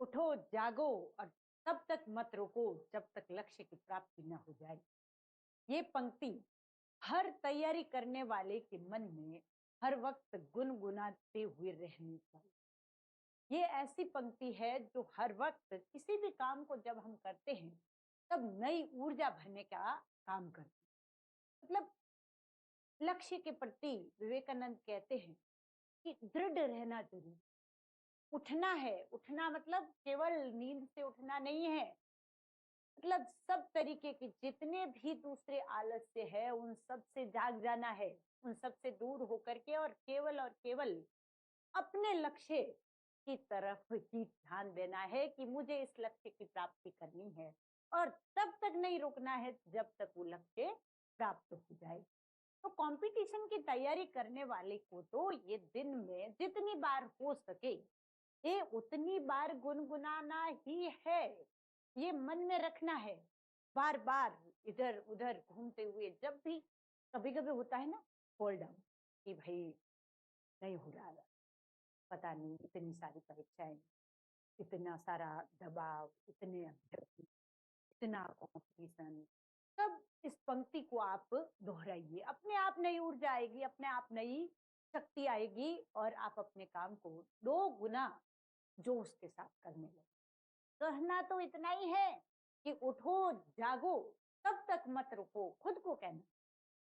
उठो जागो और तब तक मत रुको जब तक लक्ष्य की प्राप्ति न हो जाए। ये पंक्ति हर तैयारी करने वाले के मन में हर वक्त गुनगुनाते हुए रहनी चाहिए। ये ऐसी पंक्ति है जो हर वक्त किसी भी काम को जब हम करते हैं तब नई ऊर्जा भरने का काम करती है। मतलब लक्ष्य के प्रति विवेकानंद कहते हैं कि दृढ़ रहना जरूरी। उठना है, उठना मतलब केवल नींद से उठना नहीं है, मतलब सब तरीके के जितने भी दूसरे आलस्य है उन सब से जाग जाना है, उन सब से दूर होकर के और केवल अपने लक्ष्य की तरफ ही ध्यान देना है कि मुझे इस लक्ष्य की प्राप्ति करनी है और तब तक नहीं रुकना है जब तक वो लक्ष्य प्राप्त हो जाए। तो कंपटीशन की तैयारी करने वाले को तो ये दिन में जितनी बार हो सके ये उतनी बार गुनगुनाना ही है, ये मन में रखना है। बार बार इधर उधर घूमते हुए जब भी कभी कभी होता है ना फॉल डाउन कि भाई नहीं हो रहा, पता नहीं इतनी सारी परीक्षाएं, इतना सारा दबाव, इतने अभ्यर्थी, इतना कंपटीशन। तब इस पंक्ति को आप दोहराइए, अपने आप नई ऊर्जा आएगी, अपने आप नई शक्ति आएगी और आप अपने काम को 2 गुना जोश के साथ करने लगे। कहना तो इतना ही है कि उठो जागो तब तक मत रुको। खुद को कहना,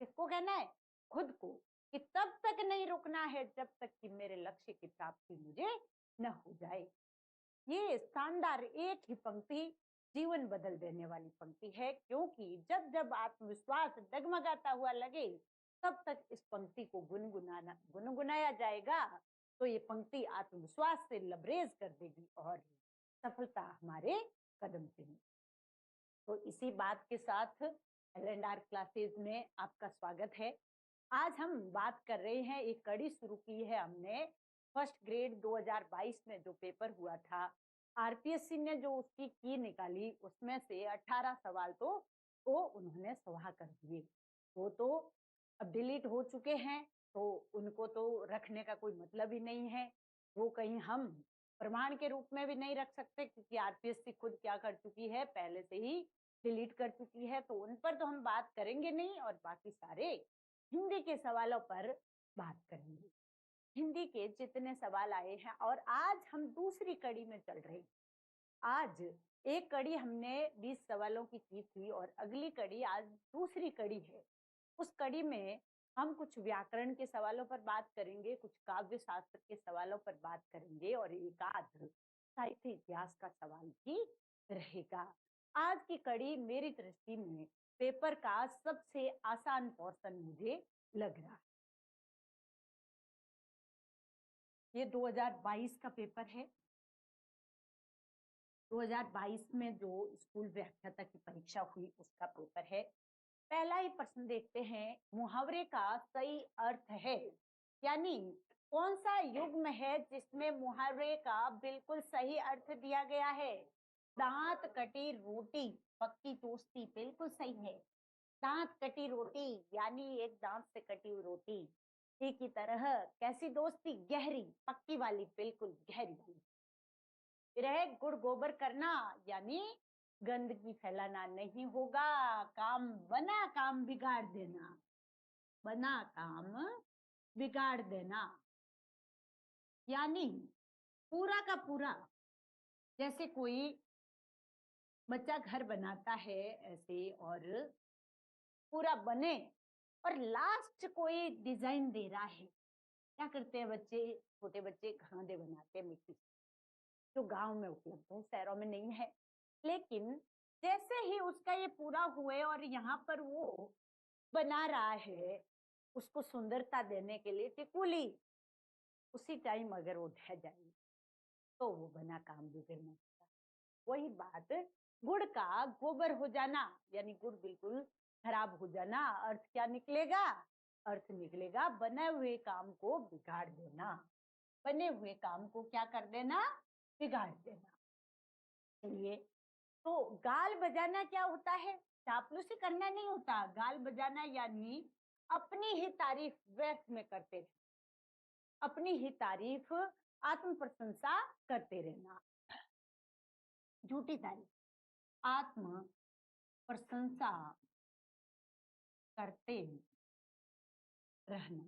किसको कहना है? खुद को, कि तब तक नहीं रुकना है जब तक कि मेरे लक्ष्य की प्राप्ति मुझे न हो जाए। ये शानदार एक ही पंक्ति जीवन बदल देने वाली पंक्ति है, क्योंकि जब जब आत्मविश्वास डगमगाता हुआ लगे तब तक इस पंक्ति को गुनगुनाया जाएगा तो ये पंक्ति आत्मविश्वास से लबरेज कर देगी और सफलता हमारे कदम चुमेगी। तो इसी बात के साथ L&R क्लासेस में आपका स्वागत है। आज हम बात कर रहे हैं, एक कड़ी शुरू की है हमने फर्स्ट ग्रेड 2022 में जो पेपर हुआ था, आरपीएससी ने जो उसकी की निकाली उसमें से 18 सवाल तो उन्होंने स्वाहा कर दिए। वो तो अब डिलीट हो चुके हैं, तो उनको तो रखने का कोई मतलब ही नहीं है। वो कहीं हम प्रमाण के रूप में भी नहीं रख सकते क्योंकि आरपीएससी खुद क्या कर चुकी है, पहले से ही डिलीट कर चुकी है, तो उन पर तो हम बात करेंगे नहीं और बाकी सारे हिंदी के सवालों पर बात करेंगे। हिंदी के जितने सवाल आए हैं और आज हम दूसरी कड़ी में चल रहे हैं। आज एक कड़ी हमने 20 सवालों की थी और अगली कड़ी आज दूसरी कड़ी है। उस कड़ी में हम कुछ व्याकरण के सवालों पर बात करेंगे, कुछ काव्य शास्त्र के सवालों पर बात करेंगे और एक आध साहित्य इतिहास का सवाल भी रहेगा। आज की कड़ी मेरी दृष्टि में पेपर का सबसे आसान पोर्शन मुझे लग रहा है। ये 2022 का पेपर है। 2022 में जो स्कूल व्याख्याता की परीक्षा हुई उसका पेपर है। पहला ही प्रश्न देखते हैं, मुहावरे का सही अर्थ है, यानी कौन सा युग्म है जिसमें मुहावरे का बिल्कुल सही अर्थ दिया गया है? दांत कटी रोटी पक्की दोस्ती, बिल्कुल सही है। दांत कटी रोटी यानी एक दांत से कटी हुई रोटी ही की तरह कैसी दोस्ती? गहरी, पक्की वाली, बिल्कुल गहरी वाली। फिर है गुड़ गोबर करना, यानी गंदगी फैलाना नहीं होगा, काम बना काम बिगाड़ देना, बना काम बिगाड़ देना, यानी पूरा का पूरा, जैसे कोई बच्चा घर बनाता है ऐसे और पूरा बने और लास्ट कोई डिजाइन दे रहा है। क्या करते हैं बच्चे, छोटे बच्चे घांधे बनाते हैं मिट्टी, जो गांव में उपलब्ध है, शहरों में नहीं है। लेकिन जैसे ही उसका ये पूरा हुए और यहाँ पर वो बना रहा है उसको सुंदरता देने के लिए टिकुली, उसी टाइम अगर वो ढह जाए तो वो बना काम बिगड़ने लगता है। वही बात गुड़ का गोबर हो जाना, यानी गुड़ बिल्कुल खराब हो जाना, अर्थ क्या निकलेगा? अर्थ निकलेगा बने हुए काम को बिगाड़ देना, बने हुए काम को क्या कर देना? बिगाड़ देना। चलिए, तो गाल बजाना क्या होता है? चापलूसी करना नहीं होता। गाल बजाना यानी अपनी ही तारीफ व्यर्थ में करते रहना, अपनी ही तारीफ, आत्म प्रशंसा करते रहना। झूठी तारीफ, आत्म प्रशंसा करते रहना,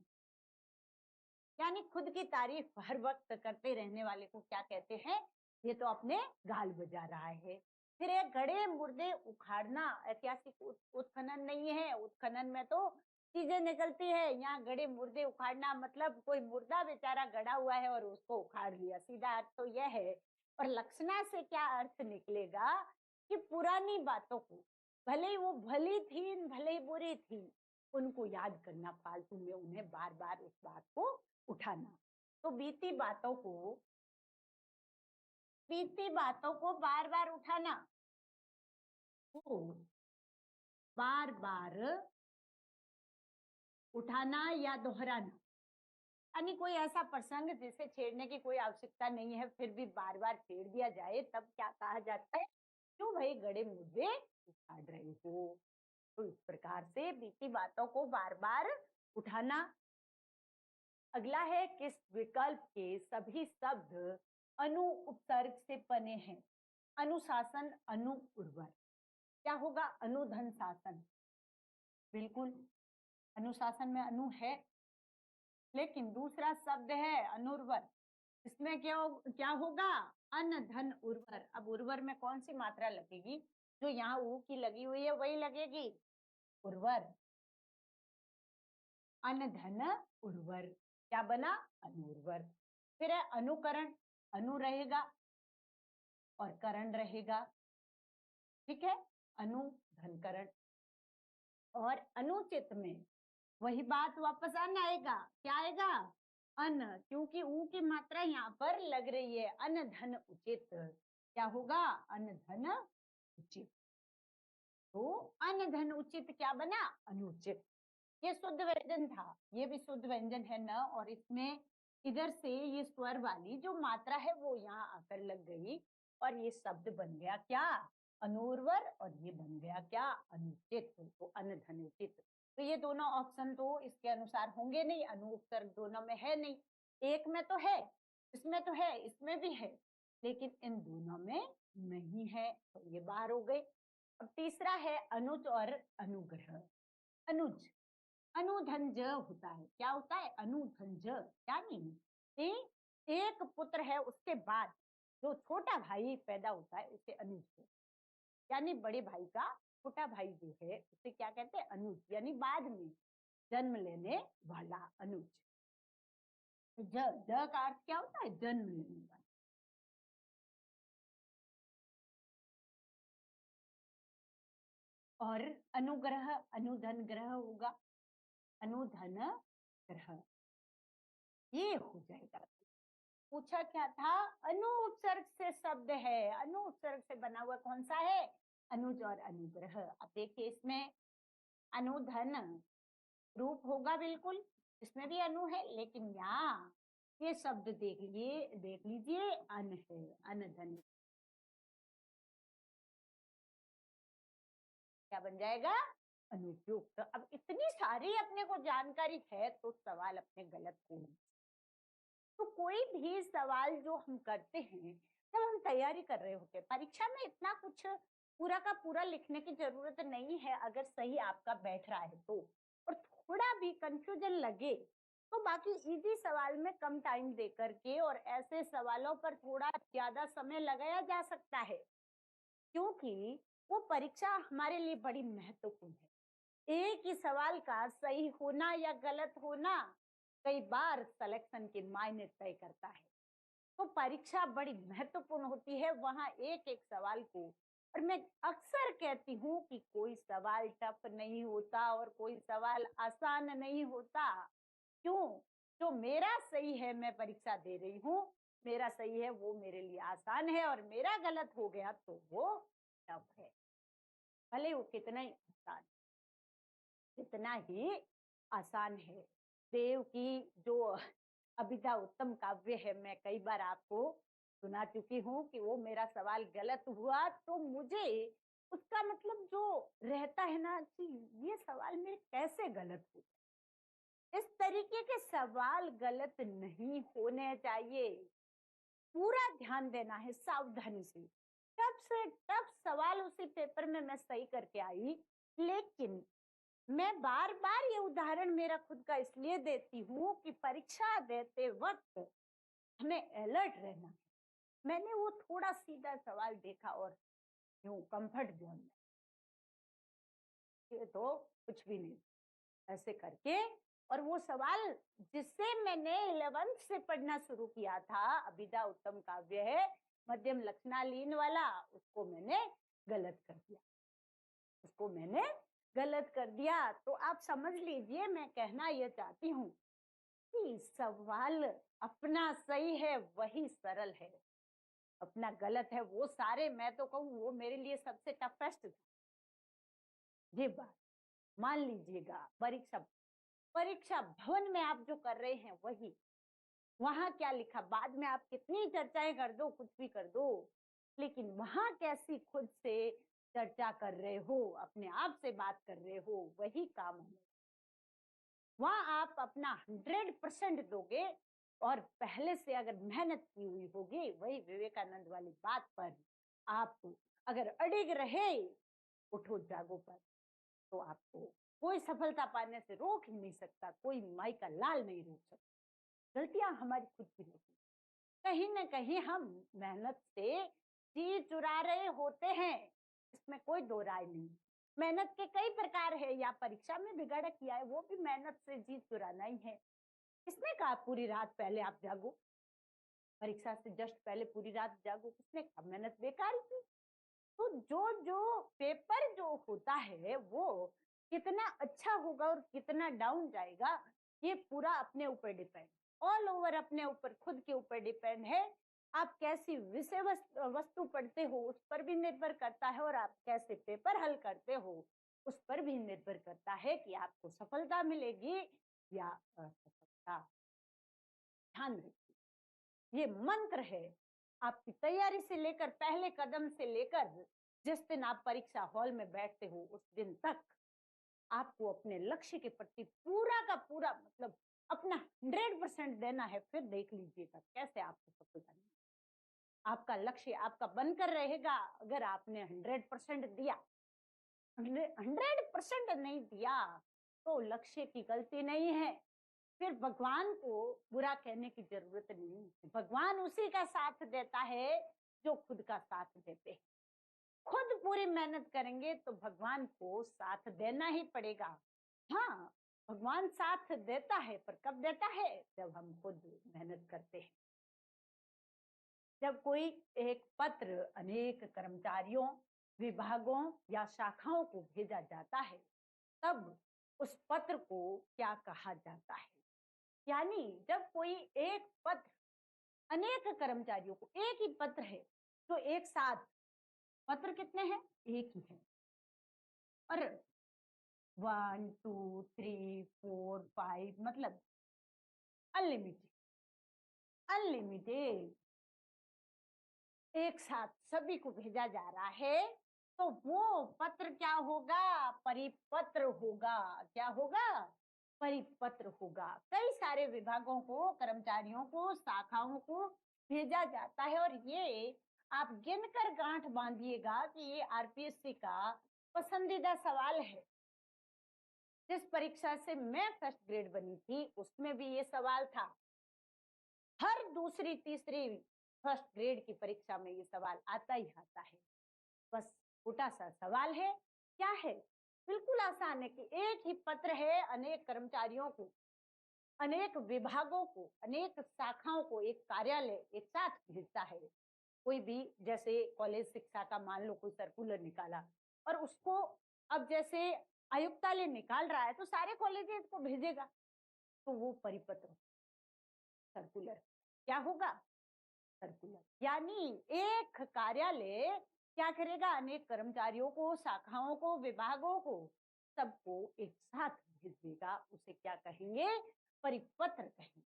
यानी खुद की तारीफ हर वक्त करते रहने वाले को क्या कहते हैं? ये तो अपने गाल बजा रहा है। फिर एक गड़े मुर्दे उखाड़ना ऐतिहासिक उत्खनन नहीं है। उत्खनन में तो चीजें निकलती है, यहाँ गड़े मुर्दे उखाड़ना मतलब कोई मुर्दा बेचारा गड़ा हुआ है और उसको उखाड़ लिया, सीधा अर्थ तो यह है। और लक्षणा से क्या अर्थ निकलेगा कि पुरानी बातों को, भले ही वो भली थी भले ही बुरी थी, उनको याद करना, फालतू में उन्हें बार बार उस बात को उठाना। तो बीती बातों को बार बार उठाना, वो बार बार उठाना या दोहराना, यानी कोई ऐसा प्रसंग जिसे छेड़ने की कोई आवश्यकता नहीं है फिर भी बार बार छेड़ दिया जाए, तब क्या कहा जाता है? क्यों भाई गड़े मुद्दे उखाड़ रहे हो? तो इस प्रकार से बीती बातों को बार बार उठाना। अगला है, किस विकल्प के सभी शब्द अनु उपसर्ग से बने हैं? अनुशासन, अनु उर्वर। क्या होगा? अनुधन शासन। बिल्कुल, अनुशासन में अनु है, लेकिन दूसरा शब्द है अनुर्वर। इसमें क्या होगा? अन धन उर्वर। अब उर्वर में कौन सी मात्रा लगेगी? जो यहाँ ऊ की लगी हुई है वही लगेगी, उर्वर। अन धन उर्वर क्या बना? अनुर्वर। फिर है अनुकरण, अनु रहेगा और करण रहेगा, ठीक है, अनु धनकरण। और अनुचित में वही बात वापस अन आएगा। क्या आएगा? अन, क्योंकि ऊ की मात्रा यहाँ पर लग रही है। अन धन उचित क्या होगा? अन धन उचित। तो अन धन उचित क्या बना? अनुचित। ये शुद्ध व्यंजन था, ये भी शुद्ध व्यंजन है न, और इसमें इधर से ये स्वर वाली जो मात्रा है वो यहाँ आकर लग गई और ये शब्द बन गया क्या? अनुर्वर। और ये बन गया क्या? अनुचित। तो अनधनुचित। तो ये दोनों ऑप्शन तो इसके अनुसार होंगे नहीं, अनुपसर्ग दोनों में है नहीं। एक में तो है, इसमें तो है, इसमें भी है, लेकिन इन दोनों में नहीं है, तो ये बाहर हो गए। अब तीसरा है अनुज और अनुग्रह। अनुज, अनुधंज होता है। क्या होता है? अनुधंज, यानी एक पुत्र है उसके बाद जो छोटा भाई पैदा होता है उसे अनुज है, यानी बड़े भाई का छोटा भाई जो है उसे क्या कहते हैं? अनुज, यानी बाद में जन्म लेने वाला अनुज। ज का अर्थ क्या होता है? जन्म लेने वाला। और अनुग्रह, अनुधन ग्रह होगा, अनुधन ग्रह, ये हो जाएगा। पूछा क्या था? अनु उपसर्ग से शब्द है, अनु उपसर्ग से बना हुआ कौन सा है? अनुज और अनुग्रह। अब देखिए इसमें अनुधन रूप होगा बिल्कुल, इसमें भी अनु है, लेकिन यहाँ ये शब्द देख लीजिए अन है, अनधन। क्या बन जाएगा? अनुपयुक्त। अब इतनी सारी अपने को जानकारी है तो सवाल अपने गलत होंगे। तो कोई भी सवाल जो हम करते हैं जब हम तैयारी कर रहे होते हैं, परीक्षा में इतना कुछ पूरा का पूरा लिखने की जरूरत नहीं है अगर सही आपका बैठ रहा है तो। और थोड़ा भी कंफ्यूजन लगे तो बाकी इजी सवाल में कम टाइम दे करके और ऐसे सवालों पर थोड़ा ज्यादा समय लगाया जा सकता है, क्योंकि वो परीक्षा हमारे लिए बड़ी महत्वपूर्ण है। एक ही सवाल का सही होना या गलत होना कई बार सिलेक्शन के मायने तय करता है। तो परीक्षा बड़ी महत्वपूर्ण होती है, वहां एक एक सवाल को। और मैं अक्सर कहती हूँ कि कोई सवाल टफ नहीं होता और कोई सवाल आसान नहीं होता। क्यों? जो मेरा सही है मैं परीक्षा दे रही हूँ, मेरा सही है वो मेरे लिए आसान है, और मेरा गलत हो गया तो वो टफ है, भले वो कितना ही आसान है। देव की जो अभिधा उत्तम काव्य है, मैं कई बार आपको सुना चुकी हूँ कि वो मेरा सवाल गलत हुआ तो मुझे उसका मतलब जो रहता है ना कि ये सवाल मेरे कैसे गलत हुआ, इस तरीके के सवाल गलत नहीं होने चाहिए। पूरा ध्यान देना है सावधानी से। जब से टफ सवाल उसी पेपर में मैं सही करके आई, लेकिन मैं बार बार ये उदाहरण मेरा खुद का इसलिए देती हूँ कि परीक्षा देते वक्त हमें अलर्ट रहना है। मैंने वो थोड़ा सीधा सवाल देखा और यूं कंफर्ट जोन में, ये तो कुछ भी नहीं ऐसे करके, और वो सवाल जिससे मैंने 11th से पढ़ना शुरू किया था, अभिधा उत्तम काव्य है मध्यम लक्षणालीन वाला, उसको मैंने गलत कर दिया, उसको मैंने गलत कर दिया। तो आप समझ लीजिए, मैं कहना यह चाहती हूँ कि सवाल अपना सही है वही सरल है, अपना गलत है वो सारे, मैं तो कहूँ वो मेरे लिए सबसे टफेस्ट था। ये बात मान लीजिएगा, परीक्षा परीक्षा भवन में आप जो कर रहे हैं वही, वहां क्या लिखा बाद में आप कितनी चर्चाएं कर दो, कुछ भी कर दो, लेकिन वहां कैसी खुद से चर्चा कर रहे हो, अपने आप से बात कर रहे हो, वही काम है। वहां आप अपना 100% दोगे और पहले से अगर मेहनत की हुई होगी, वही विवेकानंद वाली बात पर आप अगर अड़िग रहे, उठो जागो पर, तो आपको कोई सफलता पाने से रोक ही नहीं सकता, कोई माई का लाल नहीं रोक सकता। गलतियां हमारी खुद की होती, कहीं ना कहीं हम मेहनत से चीज चुरा रहे होते हैं, इसमें कोई दो राय नहीं। मेहनत के कई प्रकार है, या परीक्षा में बिगाड़ा किया है वो भी मेहनत से चीज चुराना ही है। किसने कहा पूरी रात पहले आप जागो, परीक्षा से जस्ट पहले पूरी रात जागो, किसने कहा? मेहनत बेकार की। तो जो जो पेपर जो होता है वो कितना अच्छा होगा और कितना डाउन जाएगा, ये पूरा अपने ऊपर डिपेंड, ऑल ओवर अपने ऊपर, खुद के ऊपर डिपेंड है। आप कैसी विषय वस्तु पढ़ते हो उस पर भी निर्भर करता है, और आप कैसे पेपर हल करते हो उस पर भी निर्भर करता है कि आपको सफलता मिलेगी या असफलता। ध्यान रखिए, ये मंत्र है आपकी तैयारी से लेकर, पहले कदम से लेकर जिस दिन आप परीक्षा हॉल में बैठते हो उस दिन तक आपको अपने लक्ष्य के प्रति पूरा का पूरा, मतलब अपना 100% देना है। फिर देख लीजिएगा कैसे आपको सफलता मिलेगी। आपका लक्ष्य आपका बनकर रहेगा अगर आपने 100% दिया। 100% नहीं दिया तो लक्ष्य की गलती नहीं है, फिर भगवान को बुरा कहने की जरूरत नहीं। भगवान उसी का साथ देता है जो खुद का साथ देते हैं। खुद पूरी मेहनत करेंगे तो भगवान को साथ देना ही पड़ेगा। हाँ, भगवान साथ देता है, पर कब देता है? जब हम खुद मेहनत करते हैं। जब कोई एक पत्र अनेक कर्मचारियों, विभागों या शाखाओं को भेजा जाता है, तब उस पत्र को क्या कहा जाता है? यानी जब कोई एक पत्र अनेक कर्मचारियों को, एक ही पत्र है तो एक साथ, पत्र कितने हैं? एक ही है, और 1 2 3 4 5 मतलब अनलिमिटेड, अनलिमिटेड एक साथ सभी को भेजा जा रहा है, तो वो पत्र क्या होगा? परिपत्र होगा। क्या होगा? परिपत्र होगा। कई सारे विभागों को, कर्मचारियों को, शाखाओं को भेजा जाता है, और ये आप गिनकर गांठ बांधिएगा कि ये आरपीएससी का पसंदीदा सवाल है। जिस परीक्षा से मैं फर्स्ट ग्रेड बनी थी उसमें भी ये सवाल था। हर दूसरी तीसरी फर्स्ट ग्रेड की परीक्षा में ये सवाल आता ही आता है। बस छोटा सा सवाल है, क्या है? बिल्कुल आसान है कि एक ही पत्र है अनेक कर्मचारियों को, अनेक विभागों को, अनेक शाखाओं को, एक कार्यालय एक साथ भेजता है। कोई भी, जैसे कॉलेज शिक्षा का मान लो कोई सर्कुलर निकाला, और उसको अब जैसे आयुक्तालय निकाल रहा है तो सारे कॉलेजेस को भेजेगा, तो वो परिपत्र, सर्कुलर क्या होगा? सर्कुलर। यानी एक कार्यालय क्या करेगा? अनेक कर्मचारियों को, शाखाओं को, विभागों को, सबको एक साथ भेज देगा। उसे क्या कहेंगे? परिपत्र कहेंगे।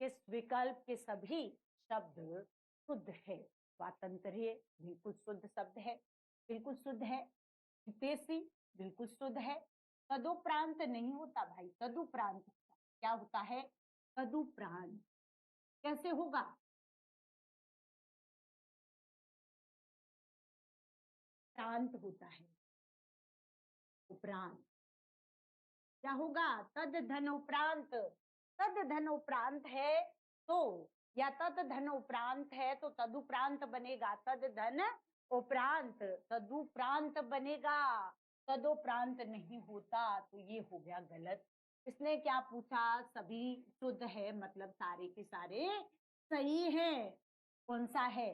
इस विकल्प के सभी शब्द शुद्ध है। स्वातंत्र्य बिल्कुल शुद्ध शब्द है, बिल्कुल शुद्ध है। हितैषी बिल्कुल शुद्ध है। तदुपरांत नहीं होता भाई, तदुपरांत क्या होता है? तदुपरांत कैसे होगा? उपरांत होता है। उपरांत क्या होगा? तद धन उपरांत। तद धन उपरांत है तो, या तद धन उपरांत है तो तदुपरांत बनेगा। तद धन उपरांत तदुपरांत बनेगा। तदुपरांत नहीं होता तो ये हो गया गलत। इसने क्या पूछा? सभी शुद्ध है, मतलब सारे के सारे सही है। कौन सा है?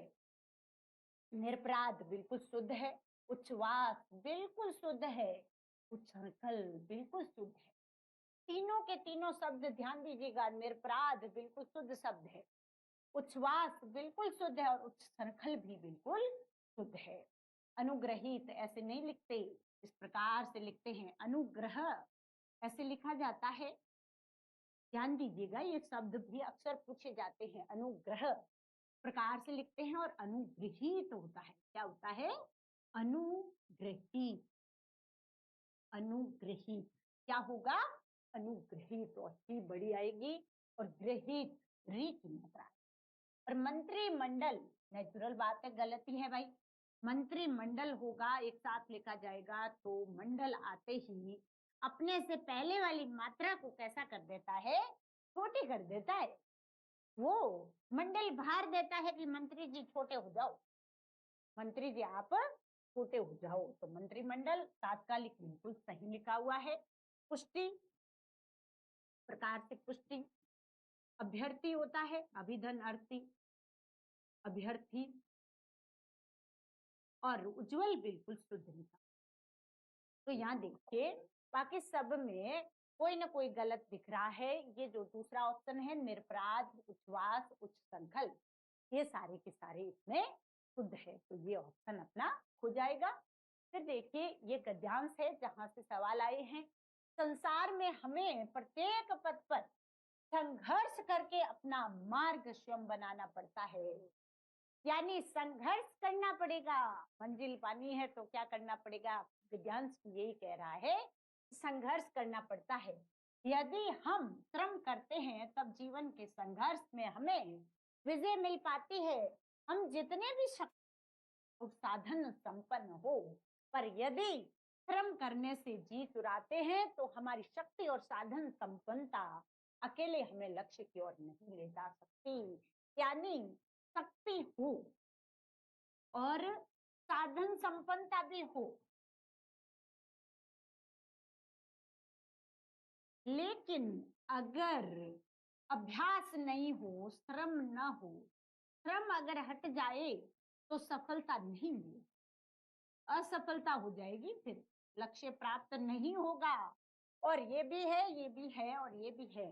निरपराध बिल्कुल शुद्ध है, उच्छ्वास बिल्कुल शुद्ध है, उच्छृंखल बिल्कुल शुद्ध है। तीनों के तीनों शब्द ध्यान दीजिएगा। निरपराध बिल्कुल शुद्ध शब्द है, उच्छ्वास बिल्कुल शुद्ध है, और उच्छृंखल भी बिल्कुल शुद्ध है। अनुग्रहित ऐसे नहीं लिखते, इस प्रकार से लिखते हैं। अनुग्रह ऐसे लिखा जाता है। ध्यान दीजिएगा, ये शब्द भी अक्सर पूछे जाते हैं। अनुग्रह प्रकार से लिखते हैं, और अनुग्रहित होता है। क्या होता है? अनुग्रहित। अनुग्रहित क्या होगा? अनुग्रहित। तो अच्छी बड़ी आएगी, और ग्रहित री की मात्रा। और मंत्रिमंडल नेचुरल बात है, गलती है भाई। मंत्रिमंडल होगा, एक साथ लिखा जाएगा तो मंडल आते ही अपने से पहले वाली मात्रा को कैसा कर देता है? छोटी कर देता है। वो मंडल भार देता है कि मंत्री जी छोटे हो जाओ, मंत्री जी आप छोटे हो जाओ। तो मंत्रिमंडल तात्कालिक बिल्कुल सही लिखा हुआ है। पुष्टि प्रकार से पुष्टि। अभ्यर्थी होता है, अभिधन अर्थी, अभ्यर्थी। और उज्जवल बिल्कुल शुद्ध लिखा। तो यहाँ देखिए, बाकी सब में कोई ना कोई गलत दिख रहा है। ये जो दूसरा ऑप्शन है, निरपराध, उच्छ्वास, उच्छृंखल, ये सारे के सारे इसमें शुद्ध है। तो ये ऑप्शन अपना हो जाएगा। फिर देखिए, ये गद्यांश है जहां से सवाल आए हैं। संसार में हमें प्रत्येक पद पर संघर्ष करके अपना मार्ग स्वयं बनाना पड़ता है। यानी संघर्ष करना पड़ेगा। मंजिल पानी है तो क्या करना पड़ेगा? गद्यांश यही कह रहा है, संघर्ष करना पड़ता है। यदि हम श्रम करते हैं तब जीवन के संघर्ष में हमें विजय मिल पाती है। हम जितने भी साधन संपन्न हो, पर यदि श्रम करने से जी चुराते हैं तो हमारी शक्ति और साधन संपन्नता अकेले हमें लक्ष्य की ओर नहीं ले जा सकती। यानी शक्ति हो और साधन संपन्नता भी हो, लेकिन अगर अभ्यास नहीं हो, श्रम न हो, श्रम अगर हट जाए तो सफलता नहीं मिलेगी, असफलता हो जाएगी, फिर लक्ष्य प्राप्त नहीं होगा। और ये भी है, ये भी है, और ये भी है,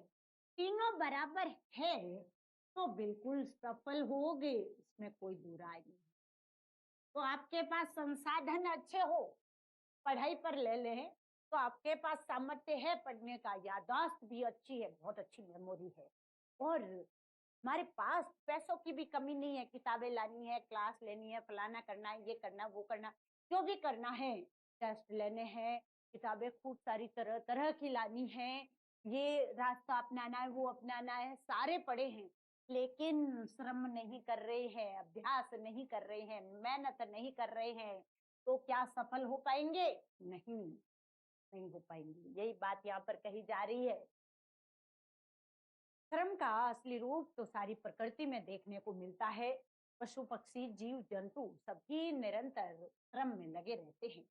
तीनों बराबर है तो बिल्कुल सफल होगे, इसमें कोई दो राय नहीं। तो आपके पास संसाधन अच्छे हो, पढ़ाई पर ले लें तो आपके पास सामर्थ्य है पढ़ने का, याददाश्त भी अच्छी है, बहुत अच्छी मेमोरी है, और हमारे पास पैसों की भी कमी नहीं है। किताबें लानी है, क्लास लेनी है, फलाना करना है, ये करना, वो करना, जो भी करना है, टेस्ट लेने हैं, किताबें खूब सारी तरह तरह की लानी है, ये रास्ता अपनाना है, वो अपनाना है, सारे पड़े हैं, लेकिन श्रम नहीं कर रहे हैं, अभ्यास नहीं कर रहे हैं, मेहनत नहीं कर रहे हैं, तो क्या सफल हो पाएंगे? नहीं, नहीं हो पाएंगे। यही बात यहाँ पर कही जा रही है। श्रम का असली रूप तो सारी प्रकृति में देखने को मिलता है। पशु पक्षी जीव जंतु सभी निरंतर श्रम में लगे रहते हैं।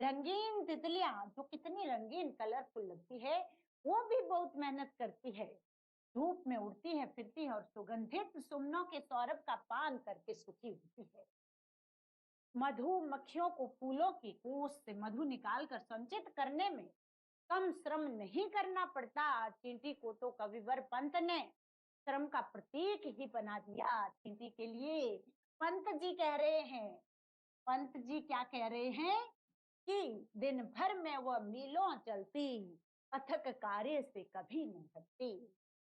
रंगीन तितलियां जो कितनी रंगीन कलरफुल लगती है, वो भी बहुत मेहनत करती है, धूप में उड़ती है, फिरती है, और सुगंधित सुमनों के सौरभ का पान करके सुखी होती है। मधुमक्खियों को फूलों की कोश से मधु निकालकर संचित करने में कम श्रम नहीं करना पड़ता। चींटी को तो कविवर पंत ने श्रम का प्रतीक ही बना दिया। चींटी के लिए पंत जी कह रहे हैं, पंत जी क्या कह रहे हैं कि दिन भर में वह मीलों चलती, अथक कार्य से कभी न थकती।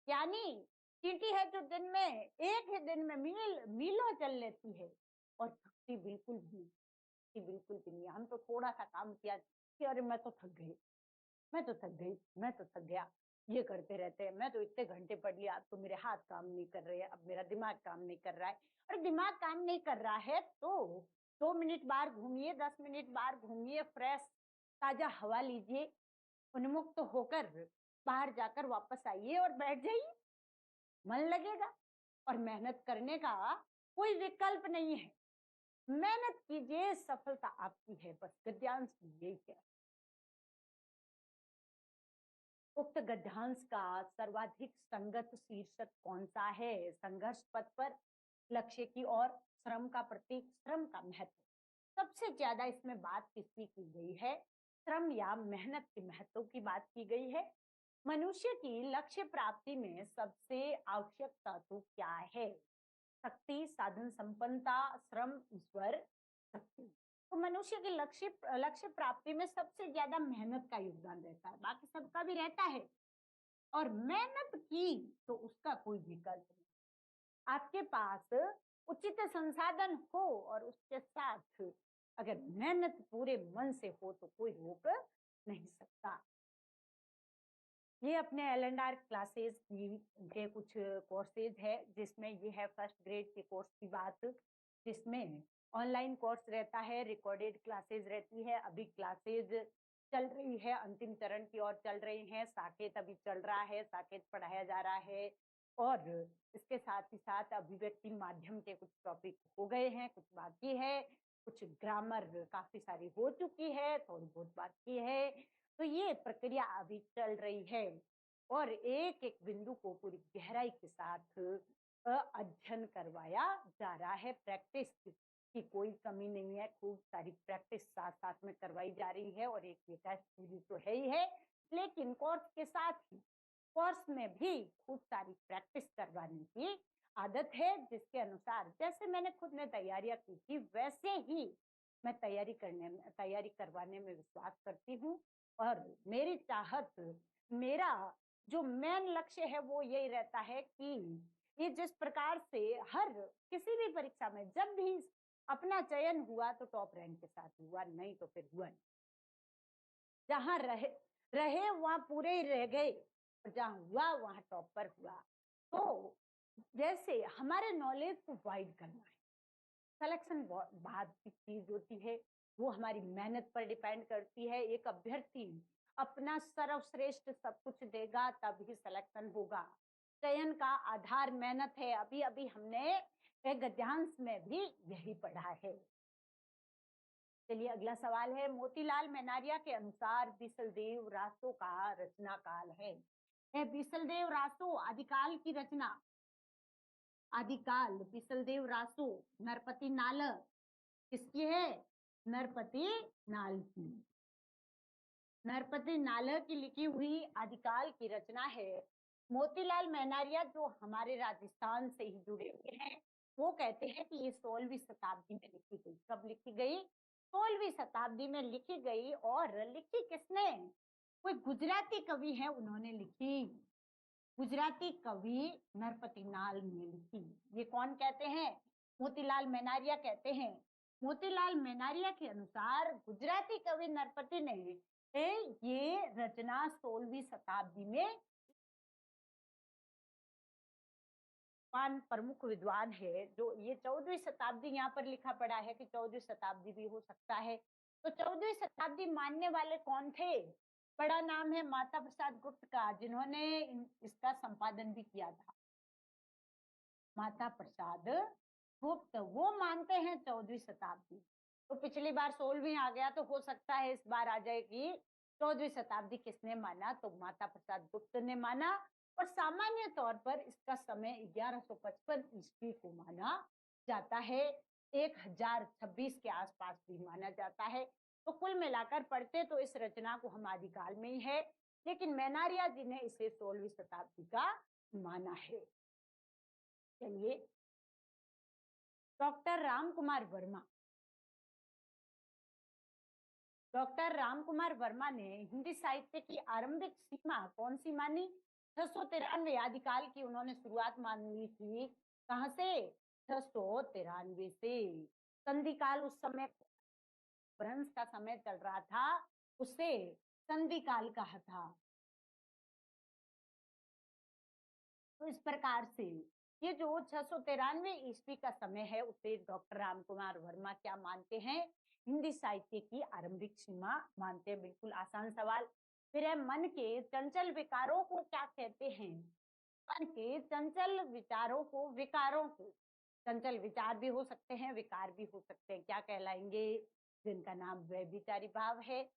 यानी चींटी है जो दिन में, एक ही दिन में मीलों चल लेती है, और थकती बिल्कुल भी नहीं। हम तो थोड़ा सा काम किया कि अरे मैं तो थक गई, मैं तो थक गई, मैं तो थक गया, ये करते रहते हैं, मैं तो इतने घंटे पढ़ लिया, अब तो मेरे हाथ काम नहीं कर रहे हैं, अब मेरा दिमाग काम नहीं कर रहा है। और दिमाग काम नहीं कर रहा है तो 2 मिनट बाहर घूमिए, 10 मिनट बाहर घूमिए, फ्रेश ताजा हवा लीजिए, उन्मुक्त होकर बाहर जाकर वापस आइए और बैठ जाइए, मन लगेगा। और मेहनत करने का कोई विकल्प नहीं है, मेहनत कीजिए, सफलता आपकी है। बस गद्यांश में यही है। उक्त गद्यांश का सर्वाधिक संगत शीर्षक कौन सा है? संघर्ष पथ पर, लक्ष्य की ओर, श्रम का प्रतीक, श्रम का महत्व। सबसे ज्यादा इसमें बात किसकी की गई है? श्रम या मेहनत के महत्व की बात की गई है। मनुष्य की लक्ष्य प्राप्ति में सबसे आवश्यक तत्व क्या है? शक्ति, साधन संपन्नता, श्रम, ईश्वर, शक्ति। तो मनुष्य के लक्ष्य प्राप्ति में सबसे ज्यादा मेहनत का योगदान रहता है, बाकी सबका भी रहता है। और मेहनत की तो उसका कोई विकल्प नहीं। आपके पास उचित संसाधन हो और उसके साथ अगर मेहनत पूरे मन से हो तो कोई रोक नहीं सकता। ये अपने L&R क्लासेस के कुछ कोर्सेज है, जिसमें ये है फर्स्ट ग्रेड के कोर्स की बात, जिसमें ऑनलाइन कोर्स रहता है, रिकॉर्डेड क्लासेस रहती है। अभी क्लासेज चल रही है, अंतिम चरण की ओर चल रही है। साकेत अभी चल रहा है, साकेत पढ़ाया जा रहा है। और इसके साथ ही साथ अभिव्यक्ति माध्यम के कुछ टॉपिक हो गए हैं, कुछ बाकी है। कुछ ग्रामर काफी सारी हो चुकी है, थोड़ी बहुत बाकी है। तो ये प्रक्रिया अभी चल रही है और एक एक बिंदु को पूरी गहराई के साथ अध्ययन करवाया जा रहा है। प्रैक्टिस की कोई कमी नहीं है, खूब सारी प्रैक्टिस साथ साथ में करवाई जा रही है। और एक ये टेस्ट सीरीज तो है ही है, लेकिन कोर्स के साथ ही कोर्स में भी खूब सारी प्रैक्टिस करवाने की आदत है, जिसके अनुसार जैसे मैंने खुद ने तैयारियां की थी वैसे ही मैं तैयारी करवाने में विश्वास करती हूँ। और मेरी चाहत, मेरा जो मेन लक्ष्य है वो यही रहता है कि ये जिस प्रकार से हर किसी भी परीक्षा में जब भी अपना चयन हुआ तो टॉप रैंक के साथ हुआ, नहीं तो फिर हुआ नहीं। जहां रहे वहां पूरे ही रह गए, और जहां हुआ वहां टॉप पर हुआ। तो जैसे हमारे नॉलेज को वाइड करना है, सिलेक्शन बाद की चीज होती है, वो हमारी मेहनत पर डिपेंड करती है। एक अभ्यर्थी अपना सर्वश्रेष्ठ सब कुछ देगा तभी सिलेक्शन होगा। चयन का आधार मेहनत है, अभी अभी हमने गद्यांश में भी यही पढ़ा है। चलिए अगला सवाल है, मोतीलाल मेनारिया के अनुसार बीसलदेव रासो का रचना काल है। बीसलदेव रासो आदिकाल की रचना, आदिकाल बीसलदेव रासो नरपति नाल किसकी है? नरपति नाल की। नरपति नाल की लिखी हुई आदिकाल की रचना है। मोतीलाल मेनारिया जो हमारे राजस्थान से ही जुड़े हुए हैं, वो कहते हैं कि ये 16वीं शताब्दी में लिखी गई। कब लिखी गई? 16वीं शताब्दी में लिखी गई। और लिखी किसने? कोई गुजराती कवि है, उन्होंने लिखी। गुजराती कवि नरपति नाल ने लिखी। ये कौन कहते हैं? मोतीलाल मेनारिया कहते हैं। मोतीलाल मेनारिया के अनुसार गुजराती कवि नरपति ने ये रचना 16वीं शताब्दी में, प्रमुख विद्वान है जो ये 14वीं शताब्दी यहाँ पर लिखा पड़ा है कि 14वीं शताब्दी भी हो सकता है। तो 14वीं शताब्दी मानने वाले कौन थे? बड़ा नाम है माता प्रसाद गुप्त का, जिन्होंने इसका संपादन भी किया था। माता प्रसाद गुप्त वो मानते हैं 14वीं शताब्दी। तो पिछली बार 16वीं आ गया, तो हो सकता है इस बार आ जाए कि 14वीं शताब्दी किसने माना? तो माता प्रसाद गुप्त ने माना। और सामान्य तौर पर इसका समय 1155 ईस्वी को माना जाता है, 1026 के आसपास भी माना जाता है। तो कुल मिलाकर पढ़ते तो इस रचना को हम आदिकाल में ही है, लेकिन मेनारिया जी ने इसे 16वीं शताब्दी का माना है। चलिए, डॉक्टर रामकुमार वर्मा, डॉक्टर रामकुमार वर्मा ने हिंदी साहित्य की आरंभिक सीमा कौन सी मानी? 693 आदिकाल की उन्होंने शुरुआत मान ली थी। कहां से? 693 से। संधि काल उस समय भ्रंश का समय चल रहा था, उसे संधि काल कहा था। तो इस प्रकार से ये जो 693 ईस्वी का समय है उसे डॉक्टर राम कुमार वर्मा क्या मानते हैं? हिंदी साहित्य की आरंभिक सीमा मानते हैं। बिल्कुल आसान सवाल। फिर है मन के चंचल विकारों को क्या कहते हैं? मन के चंचल विचारों को, विकारों को, चंचल विचार भी हो सकते हैं, विकार भी हो सकते हैं, क्या कहलाएंगे? जिनका नाम व्यभिचारी भाव है,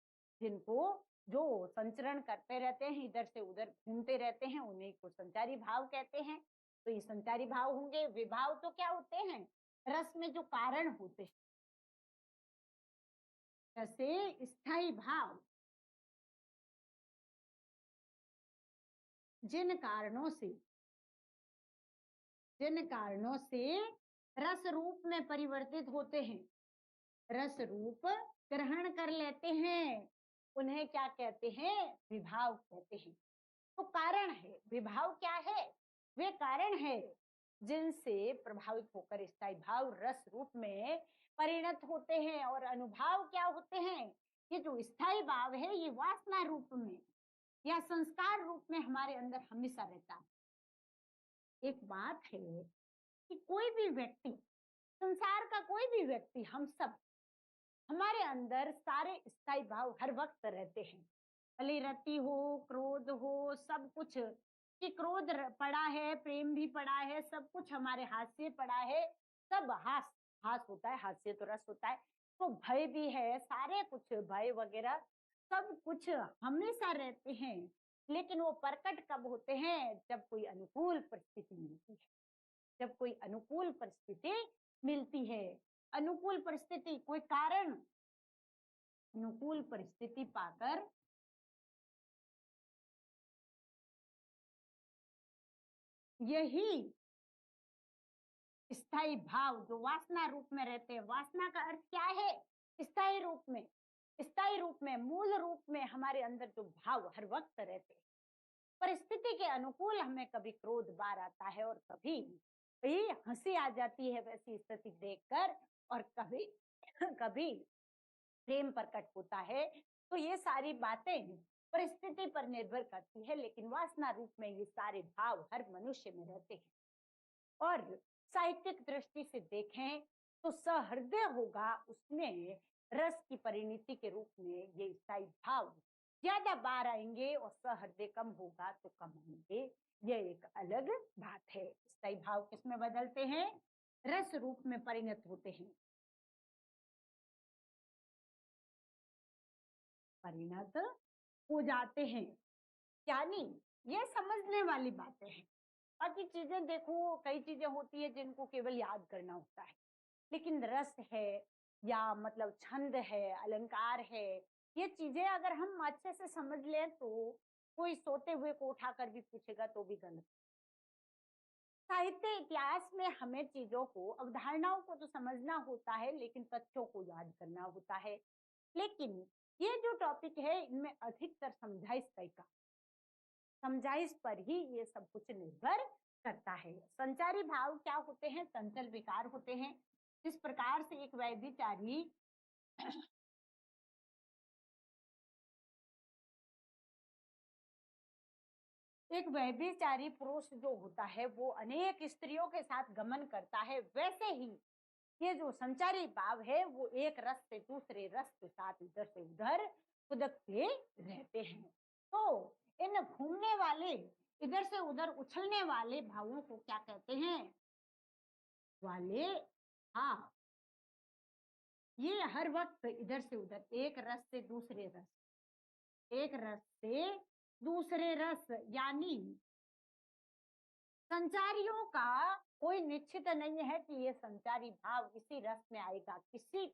जिनको जो संचरण करते रहते हैं, इधर से उधर घूमते रहते हैं, उन्हीं को संचारी भाव कहते हैं। तो ये संचारी भाव होंगे। विभाव तो क्या होते हैं? रस में जो कारण होते हैं, जैसे स्थायी भाव, जिन कारणों से रस रूप में परिवर्तित होते हैं, रस रूप ग्रहण कर लेते हैं, उन्हें क्या कहते हैं? विभाव कहते हैं। तो कारण है, विभाव क्या है? वे कारण है जिनसे प्रभावित होकर स्थायी भाव रस रूप में परिणत होते हैं। और अनुभाव क्या होते हैं? ये जो स्थायी भाव है ये वासना रूप में या संस्कार रूप में हमारे अंदर हमेशा रहता है। एक बात है कि कोई भी व्यक्ति, संसार का कोई भी व्यक्ति, हम सब, हमारे अंदर सारे स्थायी भाव हर वक्त रहते हैं। भले रति हो, क्रोध हो, सब कुछ, कि क्रोध पड़ा है, प्रेम भी पड़ा है, सब कुछ हमारे हाथ से पड़ा है। सब हास हास होता है, हास्य तो रस होता है। तो भय भी है, सारे कुछ भय वगैरह सब कुछ हमेशा रहते हैं। लेकिन वो प्रकट कब होते हैं? जब कोई अनुकूल परिस्थिति मिलती है। जब कोई अनुकूल परिस्थिति मिलती है, अनुकूल परिस्थिति, कोई कारण, अनुकूल परिस्थिति पाकर यही स्थायी भाव जो वासना रूप में रहते हैं, वासना का अर्थ क्या है? स्थायी रूप में, स्थायी रूप में, मूल रूप में हमारे अंदर जो भाव हर वक्त रहते हैं। परिस्थिति के अनुकूल हमें कभी क्रोध बार आता है और कभी हंसी आ जाती है वैसी स्थिति देखकर, और कभी कभी प्रेम प्रकट होता है। तो ये सारी बातें परिस्थिति पर निर्भर करती है, लेकिन वासना रूप में ये सारे भाव हर मनुष्य में रहते हैं। और साहित्यिक दृष्टि से देखें तो सहृदय होगा, उसमें रस की परिणति के रूप में ये स्थायी भाव ज्यादा बार आएंगे, और सहृदय कम होगा तो कम आएंगे। ये एक अलग बात है। स्थायी भाव किसमें बदलते हैं? रस रूप में परिणत होते हैं, परिणत हो जाते हैं। यानी ये समझने वाली बातें हैं। बाकी चीजें देखो, कई चीजें होती है जिनको केवल याद करना होता है, लेकिन रस है या मतलब छंद है, अलंकार है, ये चीजें अगर हम अच्छे से समझ लें तो कोई सोते हुए को उठाकर भी पूछेगा तो भी गलत। साहित्य इतिहास में हमें चीजों को, अवधारणाओं को तो समझना होता है, लेकिन तथ्यों को याद करना होता है। लेकिन ये जो टॉपिक है इनमें अधिकतर समझाइश पर ही ये सब कुछ निर्भर करता है। संचारी भाव क्या होते हैं? चंचल विकार होते हैं। जिस प्रकार से एक व्यभिचारी पुरुष जो होता है वो अनेक स्त्रियों के साथ गमन करता है, वैसे ही ये जो संचारी भाव है वो एक रस से दूसरे रस के साथ इधर से उधर उदकते रहते हैं। तो इन घूमने वाले, इधर से उधर उछलने वाले भावों को क्या कहते हैं? वाले, हाँ, ये हर वक्त इधर से उधर, एक रस से दूसरे रस, एक रस से दूसरे रस, यानी संचारियों का कोई निश्चित नहीं है कि ये संचारी भाव इसी रस में आएगा। किसी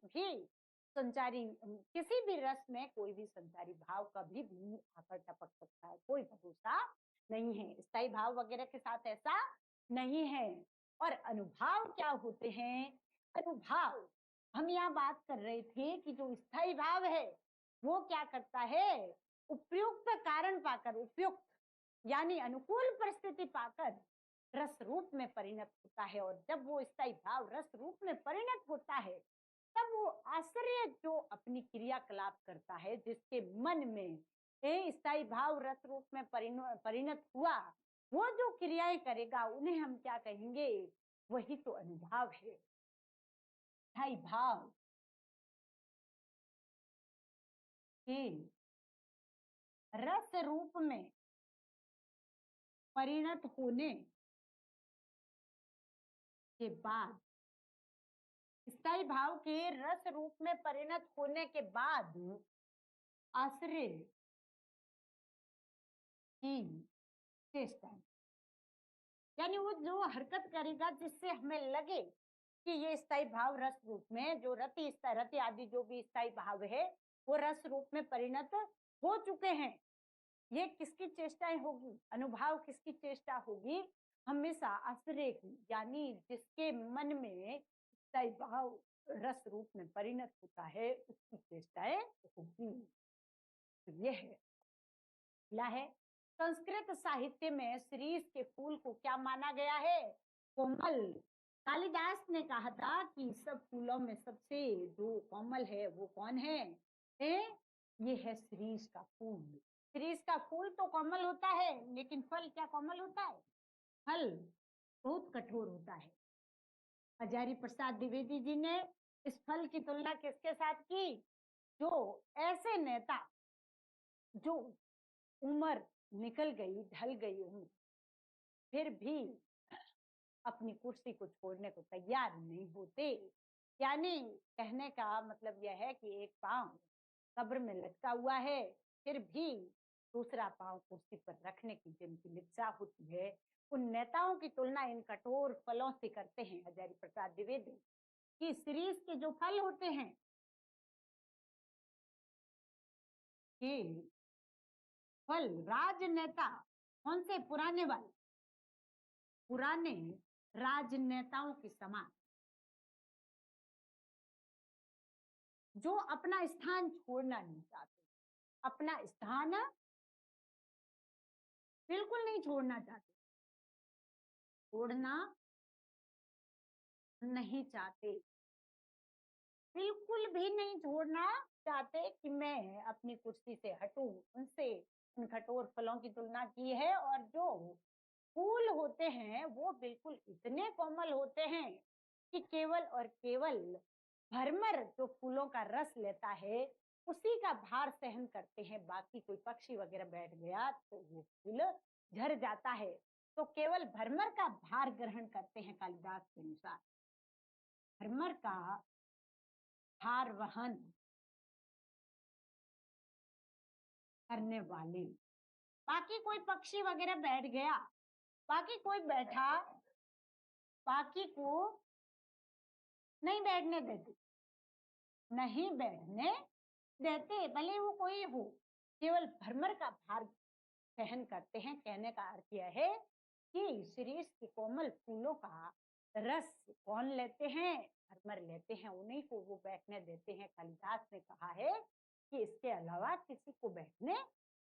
भी रस में कोई भी संचारी भाव कभी भी आकर टपक सकता है, कोई भरोसा नहीं है। स्थायी भाव वगैरह के साथ ऐसा नहीं है। और अनुभाव क्या होते हैं? अनुभाव, हम यहाँ बात कर रहे थे कि जो स्थायी भाव है वो क्या करता है? उपयुक्त कारण पाकर, उपयुक्त यानी अनुकूल परिस्थिति पाकर रस रूप में परिणत होता है। और जब वो स्थायी भाव रस रूप में परिणत होता है, तब वो आश्रय जो अपनी क्रियाकलाप करता है, जिसके मन में स्थायी भाव रस रूप में परिणत हुआ, वो जो क्रियाएं करेगा उन्हें हम क्या कहेंगे? वही तो अनुभाव है, स्थायी भाव के रस रूप में परिणत होने के बाद, स्थायी भाव के रस रूप में परिणत होने के बाद आश्रय की चेष्टा, यानी वो जो हरकत करेगा जिससे हमें लगे कि ये स्थायी भाव रस रूप में, जो रति आदि जो भी स्थायी भाव है वो रस रूप में परिणत हो चुके हैं, ये किसकी चेष्टाएं होगी? अनुभाव किसकी चेष्टा होगी? हमेशा आश्रय की, यानी जिसके मन में स्थायी भाव रस रूप में परिणत होता है उसकी चेष्टाएं होगी। तो यह है संस्कृत साहित्य में शिरीष के फूल को क्या माना गया है? कोमल। कालिदास ने कहा था कि सब फूलों में सबसे जो कोमल है वो कौन है? ये है शिरीष का फूल। शिरीष का फूल तो कोमल होता है, लेकिन फल क्या कोमल होता है? फल बहुत कठोर होता है। हजारी प्रसाद द्विवेदी जी ने इस फल की तुलना किसके साथ की? जो ऐसे नेता जो उम्र निकल गई, ढल गई उम्र, फिर भी अपनी कुर्सी को छोड़ने को तैयार नहीं होते। यानी कहने का मतलब यह है कि एक पांव कब्र में लटका हुआ है, फिर भी दूसरा पांव कुर्सी पर रखने की जिनकी इच्छा होती है, उन नेताओं की तुलना इन कठोर फलों से करते हैं हजारी प्रसाद द्विवेदी कि शिरीष के जो फल होते हैं कि फल राजनेता, कौन से? पुराने वाले, पुराने राजनेताओं के समान, जो अपना स्थान छोड़ना नहीं चाहते, अपना स्थान बिल्कुल नहीं छोड़ना चाहते, छोड़ना नहीं चाहते, बिल्कुल भी नहीं छोड़ना चाहते कि मैं अपनी कुर्सी से हटूं, उनसे इन कठोर फलों की तुलना की है। और जो फूल होते हैं वो बिल्कुल इतने कोमल होते हैं कि केवल और केवल भरमर जो फूलों का रस लेता है उसी का भार सहन करते हैं। बाकी कोई पक्षी वगैरह बैठ गया तो वो फूल झड़ जाता है। तो केवल भरमर का भार ग्रहण करते हैं कालिदास के अनुसार, भरमर का भार वहन करने वाले। बाकी कोई पक्षी वगैरह बैठ गया, बाकी कोई बैठा, बाकी को नहीं बैठने देते, नहीं बैठने देते, भले वो कोई हो, केवल भरमर का भार सहन करते हैं। कहने का अर्थ यह है कि शिरीष के कोमल फूलों का रस कौन लेते हैं? भरमर लेते हैं, उन्हीं को वो बैठने देते हैं। कालिदास ने कहा है कि इसके अलावा किसी को बैठने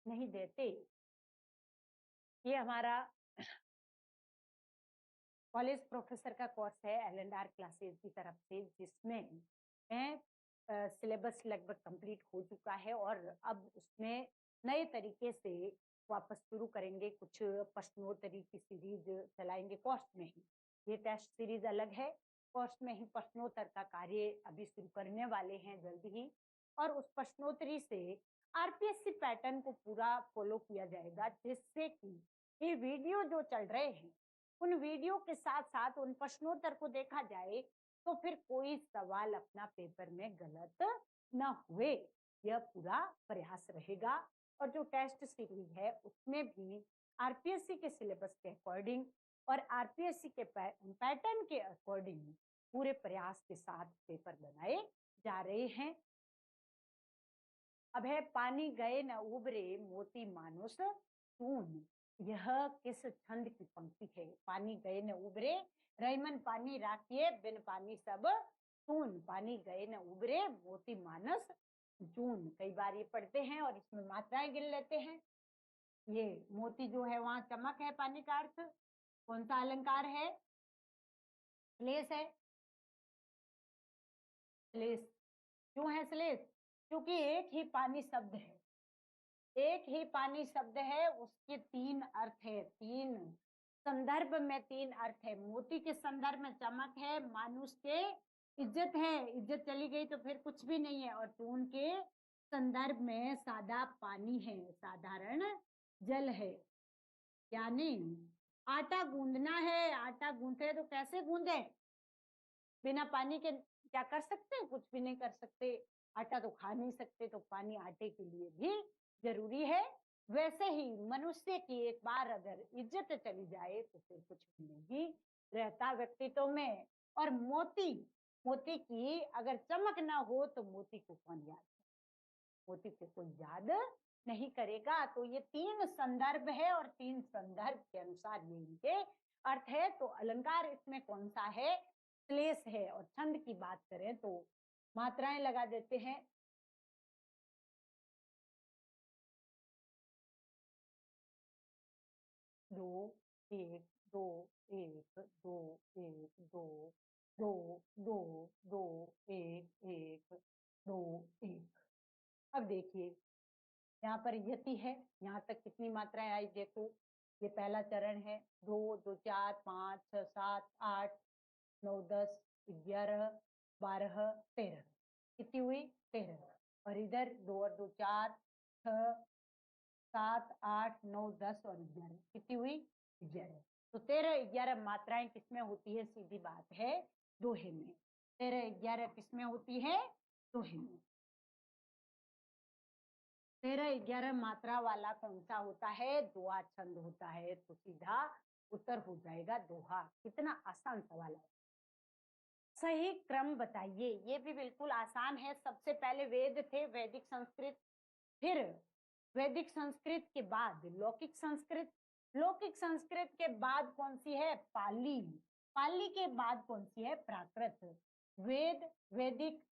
नहीं देते। ये हमारा कॉलेज प्रोफेसर का कोर्स है L&R क्लासेस की तरफ से, जिसमें सिलेबस लगभग कंप्लीट हो चुका है और अब उसमें नए तरीके से वापस शुरू करेंगे, कुछ प्रश्नोत्तरी की सीरीज चलाएंगे कोर्स में ही। ये टेस्ट सीरीज अलग है, कोर्स में ही प्रश्नोत्तर का कार्य अभी शुरू करने वाले हैं जल्द ही। और उस प्रश्नोत्तरी से आरपीएससी पैटर्न को पूरा फॉलो किया जाएगा, जिससे कि ये वीडियो जो चल रहे हैं उन वीडियो के साथ साथ उन प्रश्नोत्तर को देखा जाए तो फिर कोई सवाल अपना पेपर में गलत न हुए, यह पूरा प्रयास रहेगा। और जो टेस्ट सीरीज है उसमें भी आरपीएससी के सिलेबस के अकॉर्डिंग और आरपीएससी के पैटर्न के अकॉर्डिंग पूरे प्रयास के साथ पेपर बनाए जा रहे हैं। अब है पानी गए न उबरे मोती मानुष सून, यह किस छंद की पंक्ति है? पानी गए न उबरे, रईमन पानी राखिए बिन पानी सब सून, पानी गए न उबरे मोती मानस जून। कई बार ये पढ़ते हैं और इसमें मात्राएं गिन लेते हैं। ये मोती जो है वहां चमक है, पानी का अर्थ कौन सा अलंकार है? श्लेष है। श्लेष क्यों है श्लेष? क्योंकि एक ही पानी शब्द है, एक ही पानी शब्द है, उसके तीन अर्थ है, तीन संदर्भ में 3 अर्थ है। मोती के संदर्भ में चमक है, मानुष के इज्जत है, इज्जत चली गई तो फिर कुछ भी नहीं है। और टून के संदर्भ में सादा पानी है, साधारण जल है। यानी आटा गूंदना है, आटा गूंथे तो कैसे गूंदे? बिना पानी के क्या कर सकते हैं? कुछ भी नहीं कर सकते। आटा तो खा नहीं सकते, तो पानी आटे के लिए भी जरूरी है। वैसे ही मनुष्य की एक बार अगर इज्जत चली जाए तो फिर कुछ नहीं रहता व्यक्तित्व में। और मोती, मोती की अगर चमक ना हो तो मोती को कौन याद करे? मोती को कोई याद नहीं करेगा। तो ये 3 संदर्भ है और 3 संदर्भ के अनुसार ये इनके अर्थ है। तो अलंकार इसमें कौन सा है? श्लेष है। और छंद की बात करें तो मात्राएं लगा देते हैं। दो एक, दो एक, दो एक, दो दो दो दो एक एक, दो एक। अब देखिए यहाँ पर यति है, यहाँ तक कितनी मात्राएं आई देखो। ये पहला चरण है। 2 2 4 5 6 7 8 9 10 11 12 13। कितनी हुई? 13। और इधर 2 और 2 4 6 7 8 9 10 और 11। कितनी हुई? 11। तो 13 11 मात्राएं किसमें होती है? सीधी बात है, दोहे में। 13 11 किसमें होती है? दोहे में। 13 11 मात्रा वाला कौन सा होता है? दोहा छंद होता है। तो सीधा उत्तर हो जाएगा दोहा। कितना आसान सवाल है। सही क्रम बताइए। ये भी बिल्कुल आसान है। सबसे पहले वेद थे, वैदिक संस्कृत, फिर वैदिक संस्कृत के बाद लौकिक संस्कृत, लौकिक संस्कृत के बाद कौन सी है? पाली, पाली के बाद कौन सी है? प्राकृत। वेद, वैदिक,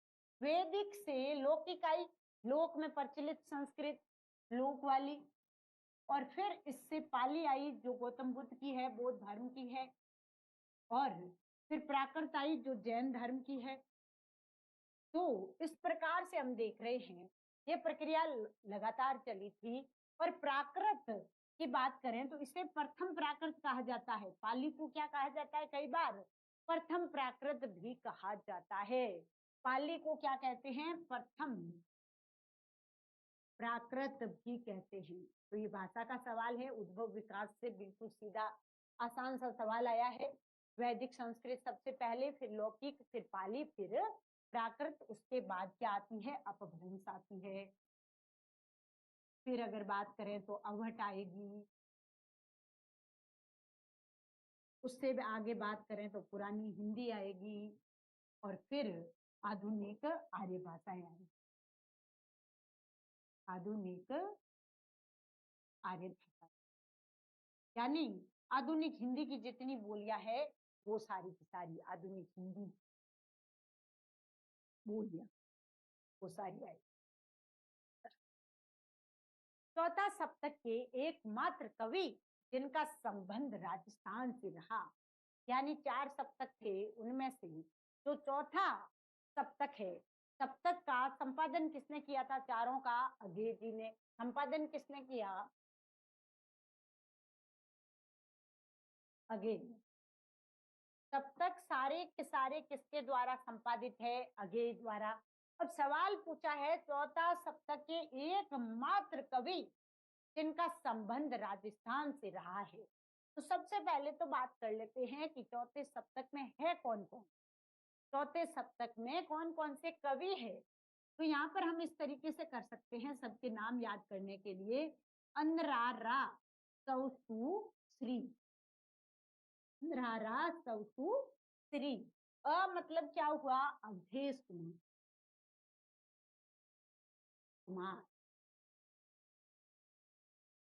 वैदिक से लौकिक आई, लोक में प्रचलित संस्कृत, लोक वाली। और फिर इससे पाली आई जो गौतम बुद्ध की है, बौद्ध धर्म की है। और फिर प्राकृत आई जो जैन धर्म की है। तो इस प्रकार से हम देख रहे हैं ये प्रक्रिया लगातार चली थी। और प्राकृत की बात करें तो इसे प्रथम प्राकृत कहा जाता है। पाली को क्या कहा जाता है? कई बार प्रथम प्राकृत भी कहा जाता है। पाली को क्या कहते हैं? प्रथम प्राकृत भी कहते हैं। तो ये भाषा का सवाल है, उद्भव विकास से बिल्कुल सीधा आसान सा सवाल आया है। वैदिक संस्कृत सबसे पहले, फिर लौकिक, फिर पाली, फिर प्राकृत। उसके बाद क्या आती है? अपभ्रंश आती है। फिर अगर बात करें तो अवहट आएगी। उससे भी आगे बात करें तो पुरानी हिंदी आएगी। और फिर आधुनिक आर्य भाषाएं आएगी। आधुनिक आर्य भाषा यानी आधुनिक हिंदी की जितनी बोलियां है वो सारी की सारी आधुनिक हिंदी बोलियां वो सारी आई। चौथा सप्तक के एकमात्र कवि जिनका संबंध राजस्थान से रहा, यानी 4 सप्तक थे उनमें से जो चौथा सप्तक है, सप्तक का संपादन किसने किया था? चारों का अघे जी ने। संपादन किसने किया? अघे। सप्तक सारे के सारे किसके द्वारा संपादित है? अघे द्वारा। अब सवाल पूछा है चौथा सप्तक के एकमात्र कवि जिनका संबंध राजस्थान से रहा है। तो सबसे पहले तो बात कर लेते हैं कि चौथे सप्तक में है कौन कौन। चौथे सप्तक में कौन कौन से कवि है? तो यहाँ पर हम इस तरीके से कर सकते हैं सबके नाम याद करने के लिए। अंधरारा सौसु श्री, अंधरारा सौसु श्री। अ मतलब क्या हुआ? अवधेश कुमार।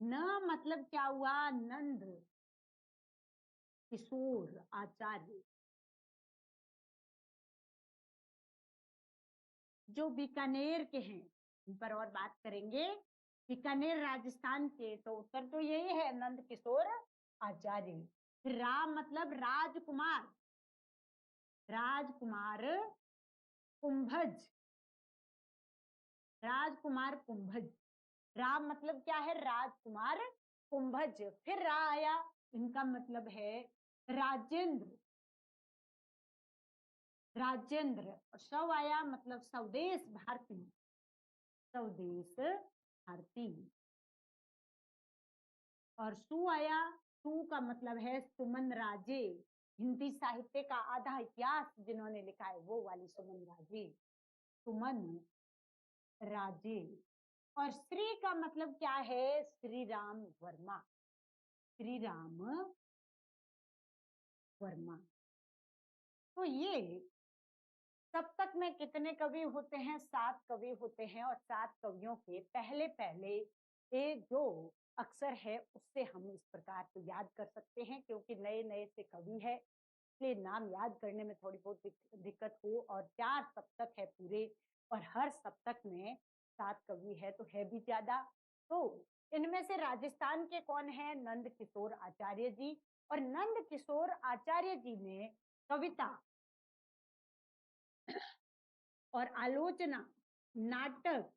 न मतलब क्या हुआ? नंद किशोर आचार्य। जो बीकानेर के हैं इन पर और बात करेंगे। बीकानेर राजस्थान के, तो उत्तर तो यही है, नंद किशोर आचार्य। फिर राम मतलब राजकुमार, राजकुमार कुंभज, राजकुमार कुंभज। राम मतलब क्या है? राजकुमार कुंभज। फिर रा आया इनका मतलब है राजेंद्र, राजेंद्र। और सव आया मतलब स्वदेश भारती, स्वदेश भारती। और सु आया, सु का मतलब है सुमन राजे, हिंदी साहित्य का आधा इतिहास जिन्होंने लिखा है वो वाली सुमन राजे, सुमन राजे। और श्री का मतलब क्या है, श्री राम वर्मा, श्री राम वर्मा। तो ये सप्तक में कितने कवि होते हैं, 7 कवि होते हैं। और 7 कवियों के पहले पहले ये जो अक्षर है उससे हम इस प्रकार से याद कर सकते हैं, क्योंकि नए नए से कवि है इसलिए नाम याद करने में थोड़ी बहुत दिक्कत हो। और 4 सप्तक है पूरे, और हर सप्तक में 7 कवि है तो है भी ज्यादा। तो इनमें से राजस्थान के कौन है, नंद किशोर आचार्य जी। और नंद किशोर आचार्य जी ने कविता और आलोचना, नाटक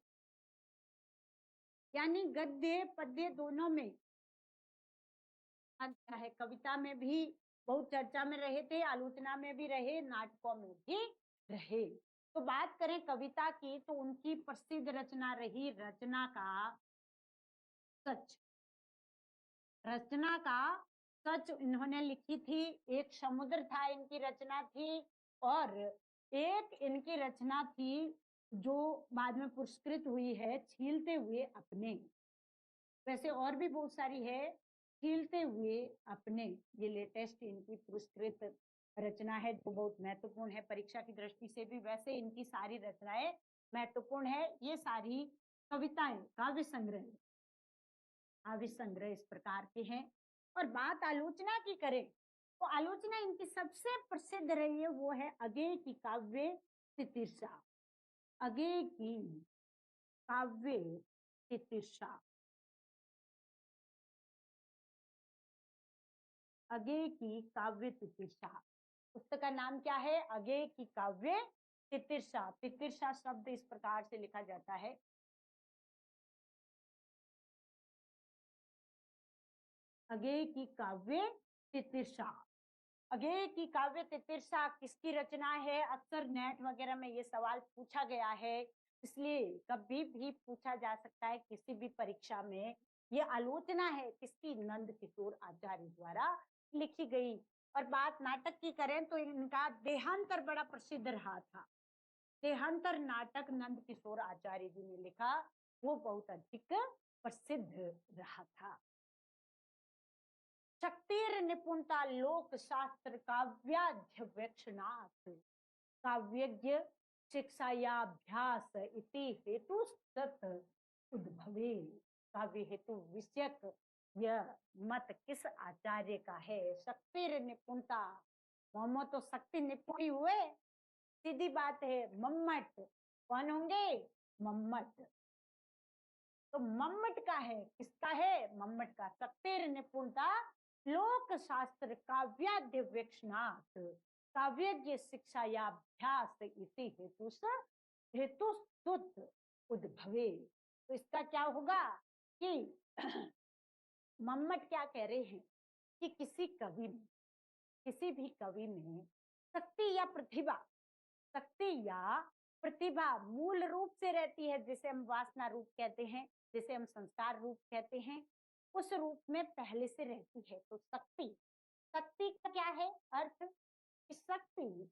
यानी गद्य पद्य दोनों में है। कविता में भी बहुत चर्चा में रहे थे, आलोचना में भी रहे, नाटकों में भी रहे। तो बात करें कविता की तो उनकी प्रसिद्ध रचना रही रचना का सच, रचना का सच इन्होंने लिखी थी। एक समुद्र था इनकी रचना थी, और एक इनकी रचना थी जो बाद में पुरस्कृत हुई है, छीलते हुए अपने। वैसे और भी बहुत सारी है, छीलते हुए अपने ये लेटेस्ट इनकी पुरस्कृत रचना है जो बहुत महत्वपूर्ण है परीक्षा की दृष्टि से भी। वैसे इनकी सारी रचनाएं महत्वपूर्ण है, ये सारी कविताएं काव्य संग्रह, काव्य संग्रह इस प्रकार के हैं। और बात आलोचना की करें तो आलोचना इनकी सबसे प्रसिद्ध रही है वो है अगे की काव्य तितिर्षा, अगे की काव्य तितिर्षा। अगे की काव्य तितिर्षा, पुस्तक का नाम क्या है, अगे की काव्य तितिर्षा। तितिर्षा शब्द इस प्रकार से लिखा जाता है, अगे की काव्य तितिर्षा। अगे की काव्य तितिर्षा किसकी रचना है, अक्सर नेट वगैरह में ये सवाल पूछा गया है, इसलिए कभी भी पूछा जा सकता है किसी भी परीक्षा में। ये आलोचना है किसकी, नंद किशोर आचार्य द्वारा लिखी गई। और बात नाटक की करें तो इनका देहांतर बड़ा प्रसिद्ध रहा था। देहांतर नाटक नंद किशोर आचार्य जी ने लिखा, वो बहुत अधिक प्रसिद्ध रहा था। शक्तिर निपुणता लोक शास्त्र काव्याध्यवेक्षणात्, काव्यज्ञ शिक्षायाभ्यास इति हेतु सत उद्भवे। काव्य हेतु विषयक यह मत किस आचार्य का है, शक्तिर निपुणता। मोहम्मद तो शक्ति निपुण हुए, सीधी बात है। मम्मट कौन होंगे, मम्मट। तो मम्मट का है, किसका है, मम्मट का। शक्तिर निपुणता लोक शास्त्र काव्याध्यवेक्षणात्, काव्यज्ञ शिक्षायाभ्यास इति हेतु हेतु उद्भवे। तो इसका क्या होगा कि मम्मट क्या कह रहे हैं कि किसी कवि में, किसी भी कवि में शक्ति या प्रतिभा, शक्ति या प्रतिभा मूल रूप से रहती है, जिसे हम वासना रूप कहते हैं, जिसे हम संस्कार रूप कहते हैं, उस रूप में पहले से रहती है। तो शक्ति, शक्ति का क्या है अर्थ, शक्ति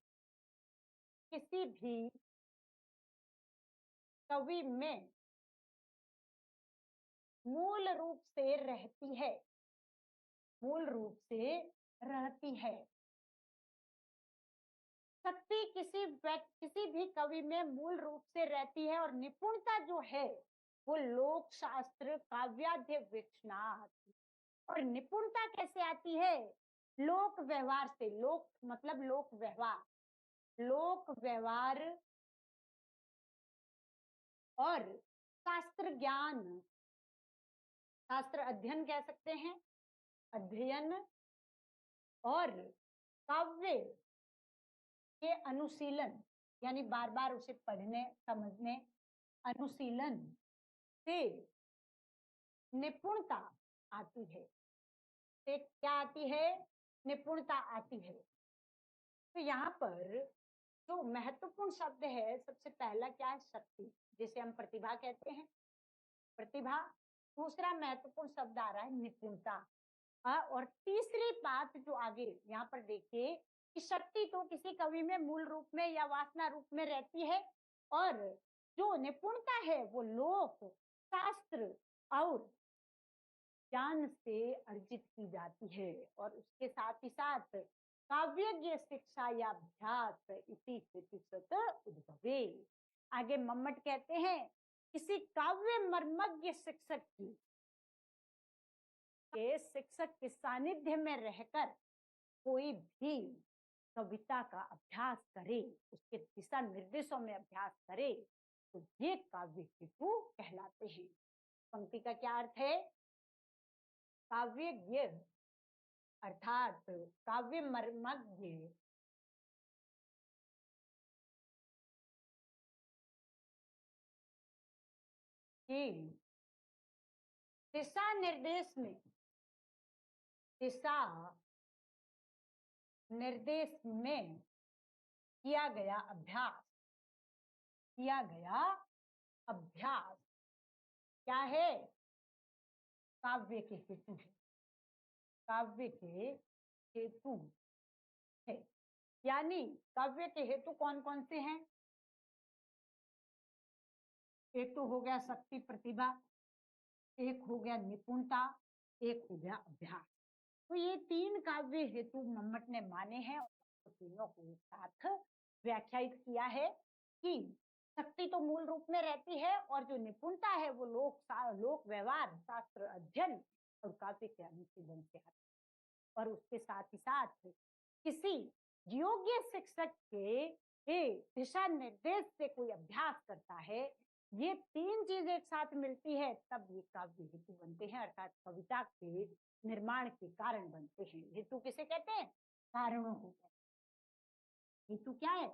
किसी भी कवि में मूल रूप से रहती है, मूल रूप से रहती है। शक्ति किसी भी कवि में मूल रूप से रहती है। और निपुणता जो है वो लोक शास्त्र काव्याध्यवेक्षणात्। और निपुणता कैसे आती है, लोक व्यवहार से। लोक मतलब लोक व्यवहार, लोक व्यवहार और शास्त्र ज्ञान, शास्त्र अध्ययन कह सकते हैं, अध्ययन और काव्य के अनुशीलन, यानी बार बार उसे पढ़ने समझने, अनुशीलन से निपुणता आती है। से क्या आती है? निपुणता आती है। तो यहाँ पर जो महत्वपूर्ण शब्द है, सबसे पहला क्या है? शक्ति, जिसे हम प्रतिभा कहते हैं, प्रतिभा। दूसरा महत्वपूर्ण शब्द आ रहा है निपुणता। और तीसरी बात जो आगे यहाँ पर देखिए कि शक्ति तो किसी कवि में मूल रूप में या वासना रूप में रहती है, और जो निपुणता है वो लोक शास्त्र और ज्ञान से अर्जित की जाती है। और उसके साथ ही साथ काव्यज्ञ शिक्षा या अभ्यास इसी हेतु सत उद्भवे। आगे मम्मट कहते हैं किसी काव्य मर्मज्ञ शिक्षक की के शिक्षक के सानिध्य में रहकर कोई भी कविता का अभ्यास करे, उसके दिशा निर्देशों में अभ्यास करे, तो ये काव्य हेतु कहलाते हैं। पंक्ति का क्या अर्थ है? काव्यज्ञ अर्थात काव्य मर्मज्ञ की दिशा निर्देश में, दिशा निर्देश में किया गया अभ्यास, किया गया अभ्यास क्या है? काव्य के हेतु है, काव्य के हेतु है। यानी काव्य के हेतु कौन कौन से हैं? एक तो हो गया शक्ति प्रतिभा, एक हो गया निपुणता, एक हो गया अभ्यास। तो ये तीन काव्य हेतु मम्मट ने माने हैं और तो तीनों को एक साथ व्याख्यायित किया है कि शक्ति तो मूल रूप में रहती है और जो निपुणता है वो लोक व्यवहार शास्त्र अध्ययन और काव्य के अनुशीलन से आती है। और उसके साथ ही साथ किसी योग्य शिक्षक के दिशा निर्देश से कोई अभ्यास करता है, ये तीन चीज एक साथ मिलती है तब ये काव्य हेतु बनते हैं, अर्थात कविता के निर्माण के कारण बनते हैं। हेतु किसे कहते हैं? कारणों को कहते हैं। हेतु क्या है?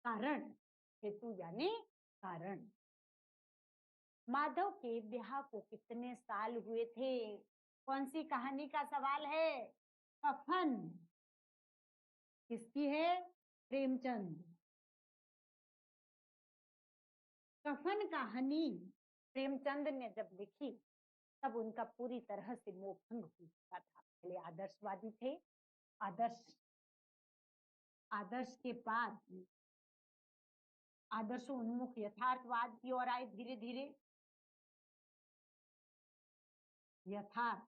कारण। हेतु यानी कारण। माधव के ब्याह को कितने साल हुए थे? कौन सी कहानी का सवाल है? कफन। किसकी है? प्रेमचंद। कफन कहानी प्रेमचंद ने जब लिखी तब उनका पूरी तरह से मोहभंग हो चुका था। पहले आदर्शवादी थे, आदर्श आदर्श के बाद आदर्श उन्मुख यथार्थवाद की ओर आए, धीरे धीरे यथार्थ,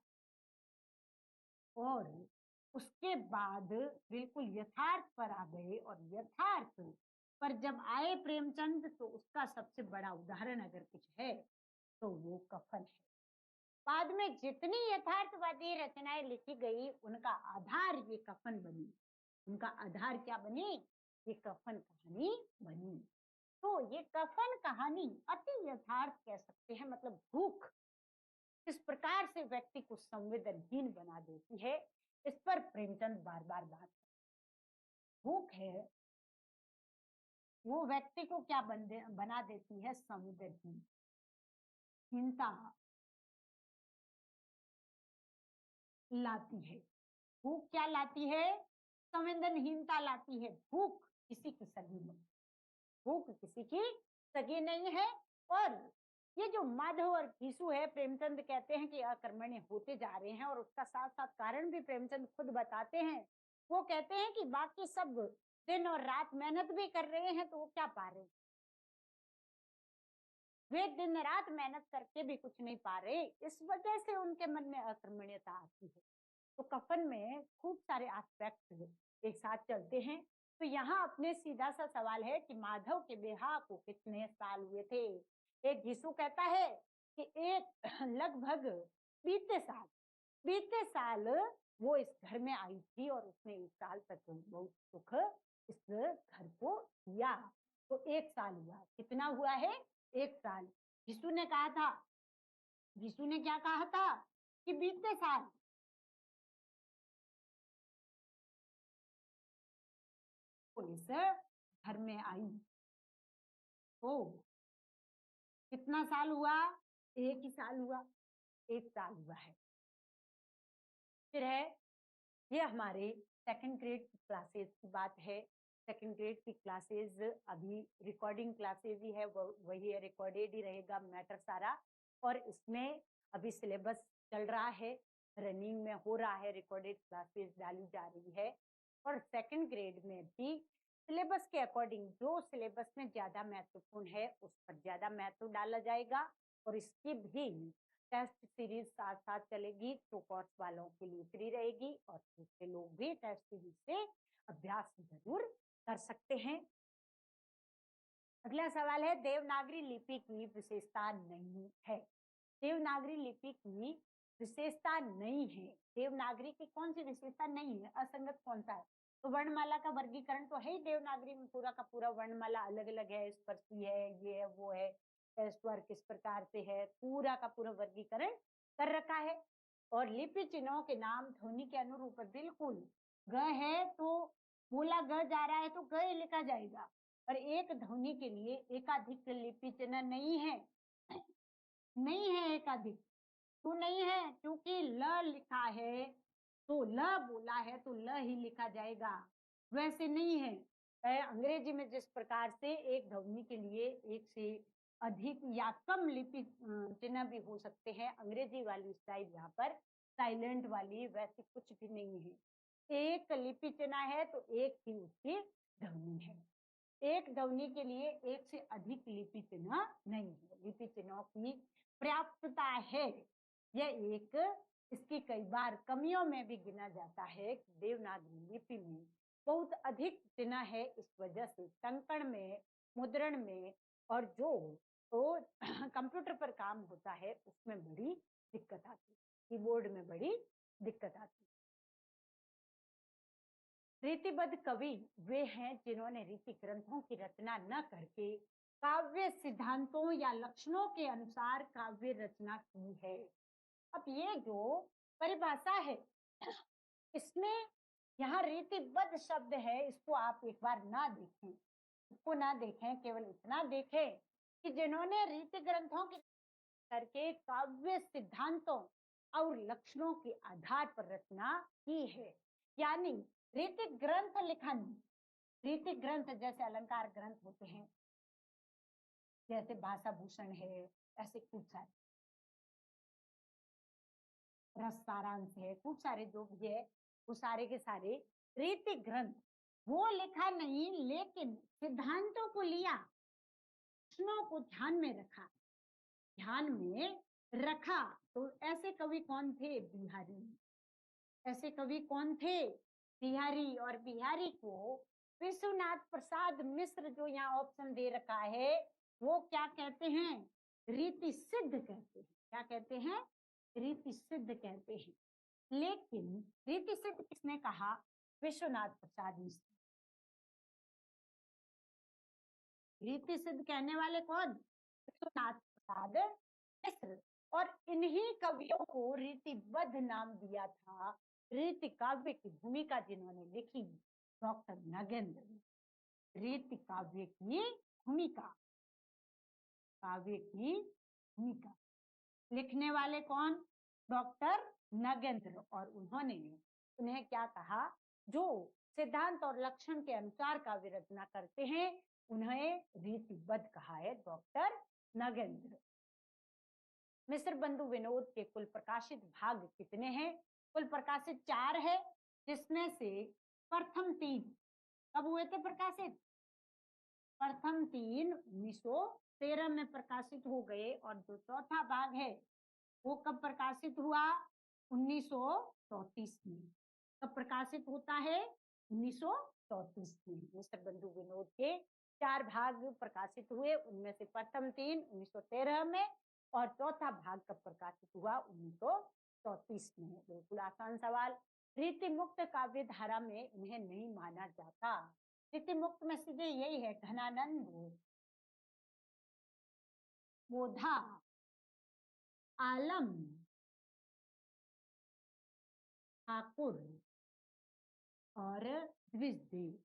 और उसके बाद बिल्कुल यथार्थ पर आ गए। और यथार्थ पर जब आए प्रेमचंद तो उसका सबसे बड़ा उदाहरण अगर कुछ है तो वो कफन है। बाद में जितनी यथार्थवादी रचनाएं लिखी गई उनका आधार ये कफन बनी। उनका आधार क्या बनी? ये कफन कहानी बनी। तो ये कफन कहानी अति यथार्थ कह सकते हैं। मतलब भूख किस प्रकार से व्यक्ति को संवेदनहीन बना देती है, इस पर प्रेमचंद बार बार बात करते। भूख है वो व्यक्ति को क्या बना देती है? संवेदनहीन। हिंसा लाती है। भूख क्या लाती है? संवेदनहीनता लाती है। भूख किसी की सगी नहीं, भूख किसी की सगी नहीं है। और ये जो माधव और घीसू है, प्रेमचंद कहते हैं कि अकर्मण्य होते जा रहे हैं, और उसका साथ साथ कारण भी प्रेमचंद खुद बताते हैं। वो कहते हैं कि बाकी सब दिन और रात मेहनत भी कर रहे हैं तो वो क्या पा रहे हैं? वे दिन रात मेहनत करके भी कुछ नहीं पा रहे, इस वजह से उनके मन में अकर्मण्यता आती है। तो कफन में खूब सारे एस्पेक्ट एक साथ चलते हैं। तो यहाँ अपने सीधा सा सवाल है कि माधव के ब्याह को कितने साल हुए थे? एक घिसू कहता है कि एक लगभग बीते साल वो इस घर में आई थी और उसने 1 साल तक बहुत सुख इस घर को दिया। तो 1 साल हुआ। कितना हुआ है? 1 साल। घिसू ने कहा था, घिसू ने क्या कहा था कि बीते साल। इस घर में आई तो कितना साल हुआ? 1 ही साल हुआ। 1 साल हुआ है। फिर है, ये हमारे सेकंड ग्रेड की क्लासेस की बात है। सेकंड ग्रेड की क्लासेस अभी रिकॉर्डिंग क्लासेस ही है, वही है, रिकॉर्डेड ही रहेगा मैटर सारा। और इसमें अभी सिलेबस चल रहा है, रनिंग में हो रहा है, रिकॉर्डेड क्लासेस डाली जा रही है। और सेकंड ग्रेड में भी सिलेबस के अकॉर्डिंग जो सिलेबस में ज्यादा महत्वपूर्ण है उस पर ज्यादा महत्व डाला जाएगा। और इसकी भी टेस्ट सीरीज साथ साथ चलेगी, तो कोर्स वालों के लिए फ्री रहेगी और दूसरे लोग भी टेस्ट सीरीज से अभ्यास जरूर कर सकते हैं। अगला सवाल है, देवनागरी लिपि की विशेषता नहीं है। देवनागरी लिपि की विशेषता नहीं है। देवनागरी की कौन सी विशेषता नहीं है? असंगत कौन सा है? तो वर्णमाला का वर्गीकरण तो है ही देवनागरी में, पूरा का पूरा वर्णमाला अलग अलग है, स्पर्शी है, ये है, वो है, स्वर किस प्रकार से है, पूरा का पूरा वर्गीकरण कर रखा है। और लिपि चिन्हों के नाम ध्वनि के अनुरूप है, बिल्कुल। ग है तो बोला ग जा रहा है तो ग लिखा जाएगा, पर एक ध्वनि के लिए एकाधिक लिपि चिन्ह नहीं है, नहीं है एकाधिक। क्यों नहीं है? क्योंकि ल लिखा है तो ल बोला है तो ल ही लिखा जाएगा, वैसे नहीं है। अंग्रेजी में जिस प्रकार से एक ध्वनि के लिए एक से अधिक या कम लिपि चिन्ह भी हो सकते हैं, अंग्रेजी वाली स्टाइल यहाँ पर साइलेंट वाली वैसे कुछ भी नहीं है। एक लिपि चिन्ह है तो एक ही उसकी ध्वनि है। एक ध्वनि के लिए एक से अधिक लिपि चिन्ह नहीं है। लिपि चिन्हों की पर्याप्तता है, यह एक इसकी कई बार कमियों में भी गिना जाता है कि देवनागरी लिपि में बहुत अधिक चिन्ह है, इस वजह से टंकण में, मुद्रण में और जो तो कंप्यूटर पर काम होता है उसमें बड़ी दिक्कत आती है, कीबोर्ड में बड़ी दिक्कत आती है। रीतिबद्ध कवि वे हैं जिन्होंने रीति ग्रंथों की रचना न करके काव्य सिद्धांतों या लक्षणों के अनुसार काव्य रचना की है। अब ये जो परिभाषा है इसमें यहाँ रीतिबद्ध शब्द है, इसको आप एक बार ना देखें, इसको ना देखें, केवल इतना देखें कि जिन्होंने रीति ग्रंथों की करके काव्य सिद्धांतों और लक्षणों के आधार पर रचना की है। यानी रीति ग्रंथ लिखन, रीति ग्रंथ जैसे अलंकार ग्रंथ होते हैं, जैसे भाषा भूषण है, ऐसे खूब सारे, रस सारांश है, खूब सारे जो भी है वो सारे के सारे रीति ग्रंथ। वो लिखा नहीं लेकिन सिद्धांतों को लिया, लक्षणों को ध्यान में रखा, ध्यान में रखा। तो ऐसे कवि कौन थे? बिहारी। ऐसे कवि कौन थे? बिहारी। और बिहारी को विश्वनाथ प्रसाद मिश्र जो यहाँ ऑप्शन दे रखा है वो क्या कहते हैं? रीति सिद्ध कहते हैं। क्या कहते हैं? रीति सिद्ध कहते हैं। लेकिन रीति सिद्ध किसने कहा? विश्वनाथ प्रसाद मिश्र। रीति सिद्ध कहने वाले कौन? विश्वनाथ प्रसाद मिश्र। और इन्हीं कवियों को रीतिबद्ध नाम दिया था। रीति काव्य की भूमिका जिन्होंने लिखी, डॉक्टर नगेंद्र। रीति काव्य की भूमिका, काव्य की भूमिका लिखने वाले कौन? डॉक्टर नगेंद्र। और उन्होंने उन्हें क्या कहा? जो सिद्धांत और लक्षण के अनुसार काव्य रचना करते हैं उन्हें रीतिबद्ध कहा है डॉक्टर नगेंद्र। मिश्र बंधु विनोद के कुल प्रकाशित भाग कितने हैं? कुल प्रकाशित 4 है, जिसमें से प्रथम 3 कब हुए थे प्रकाशित? प्रथम 3 1913 में प्रकाशित हो गए, और जो चौथा भाग है वो कब प्रकाशित हुआ? 1934 में। कब प्रकाशित होता है? 1934 में। मिश्र बंधु विनोद के 4 भाग प्रकाशित हुए, उनमें से प्रथम 3 1913 में और चौथा भाग कब प्रकाशित हुआ? 1934 में। बिल्कुल आसान सवाल। रीति मुक्त काव्य धारा में उन्हें नहीं माना जाता। रीति मुक्त में सीधे यही है, घनानंद बोधा, आलम, ठाकुर और द्विजदेव।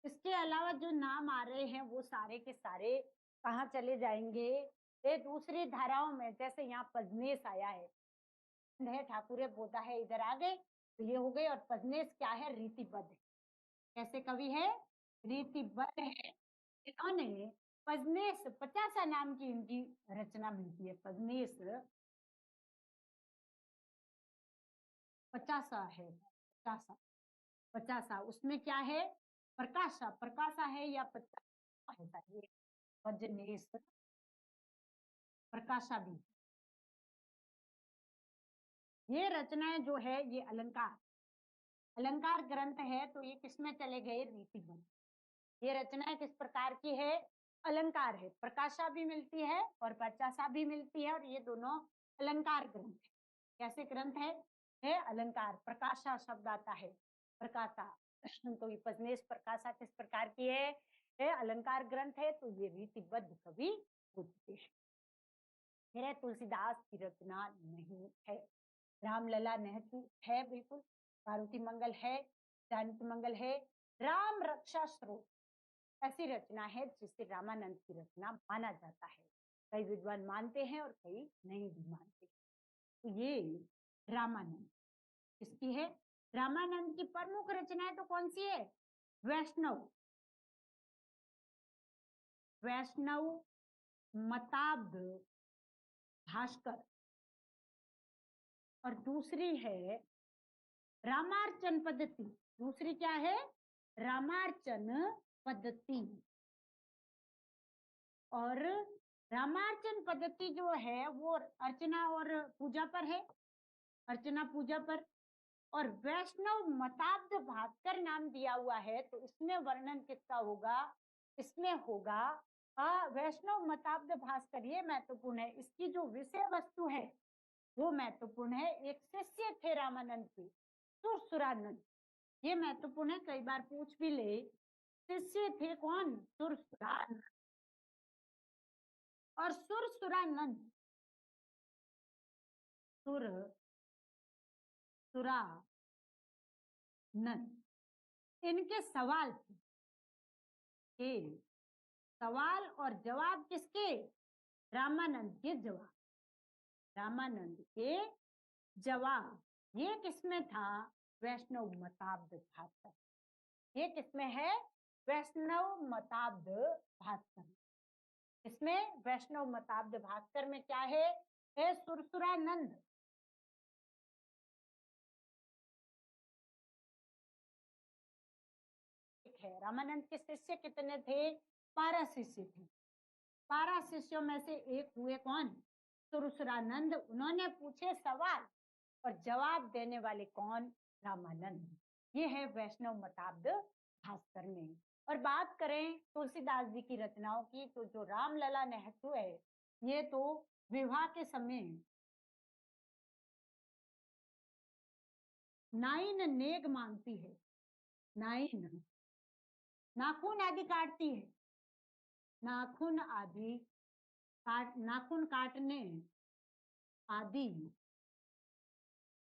इसके अलावा जो नाम आ रहे हैं वो सारे के सारे कहाँ चले जाएंगे? ये दूसरी धाराओं में, जैसे यहाँ पद्मेश आया है, है, ठाकुरे बोधा है, इधर आ गए तो ये हो गए। और पजनेस क्या है? रीतिबद्ध है। कैसे कवि है? रीतिबद्ध है। इन्होंने पजनेस पचासा नाम की इनकी रचना मिलती है। पजनेस पचासा है, पचासा, पचासा उसमें क्या है? प्रकाशा, प्रकाशा है या पचासा है? ये पजनेस प्रकाशा भी। ये रचनाएं जो है ये अलंकार, अलंकार ग्रंथ है। तो ये किसमें चले गए? रीतिबद्ध। ये रचनाएं किस प्रकार की है? अलंकार है। प्रकाशा भी मिलती है और पचासा भी मिलती है, और ये दोनों अलंकार ग्रंथ है। कैसे ग्रंथ है अलंकार। प्रकाशा शब्द आता है, प्रकाशा। तो ये पजनेश प्रकाशा किस प्रकार की है अलंकार ग्रंथ है। तो ये रीतिबद्ध कवि होते हैं। मेरे तुलसीदास की रचना नहीं है। रामलला नेहरू है बिल्कुल, पार्वती मंगल है, जानकी मंगल है, राम रक्षा स्रोत ऐसी रचना है जिसे रामानंद की रचना माना जाता है। कई विद्वान मानते हैं और कई नहीं भी मानते। तो ये रामानंद किसकी है? रामानंद की प्रमुख रचनाएं तो कौन सी है? वैष्णव, वैष्णव मताब्द भास्कर, और दूसरी है रामार्चन पद्धति। दूसरी क्या है? रामार्चन पद्धति। और रामार्चन पद्धति जो है वो अर्चना और पूजा पर है, अर्चना पूजा पर। और वैष्णव मताब्द भास्कर नाम दिया हुआ है, तो इसमें वर्णन किसका होगा? इसमें होगा वैष्णव मताब्द भास्कर। ये महत्वपूर्ण है, इसकी जो विषय वस्तु है वो महत्वपूर्ण है। एक शिष्य थे रामानंद के, सुरसुरानंद। ये महत्वपूर्ण है, कई बार पूछ भी ले। शिष्य थे कौन? सुरसुरानंद। और सुरसुरानंद, सुर सुरा नंद, इनके सवाल थे कि सवाल और जवाब किसके? रामानंद के जवाब, रामानंद के जवाब। ये किसमें था? वैष्णव मताब्द भास्कर। ये किसमें है? वैष्णव मताब्द भास्कर। इसमें वैष्णव मताब्द भास्कर में क्या है सुरसुरानंद। है रामानंद के शिष्य कितने थे? 12 शिष्य थे। 12 शिष्यों में से एक हुए कौन? सुरसुरानंद। उन्होंने पूछे सवाल और जवाब देने वाले कौन? रामानंद। ये है वैष्णव मताब्द भास्कर में। और बात करें तुलसीदास जी की रचनाओं की, तो जो रामलला नेहरू है ये तो विवाह के समय नाइन नेग मांगती है, नाइन नाखून आदि काटती है, नाखून आदि नाखून काटने आदि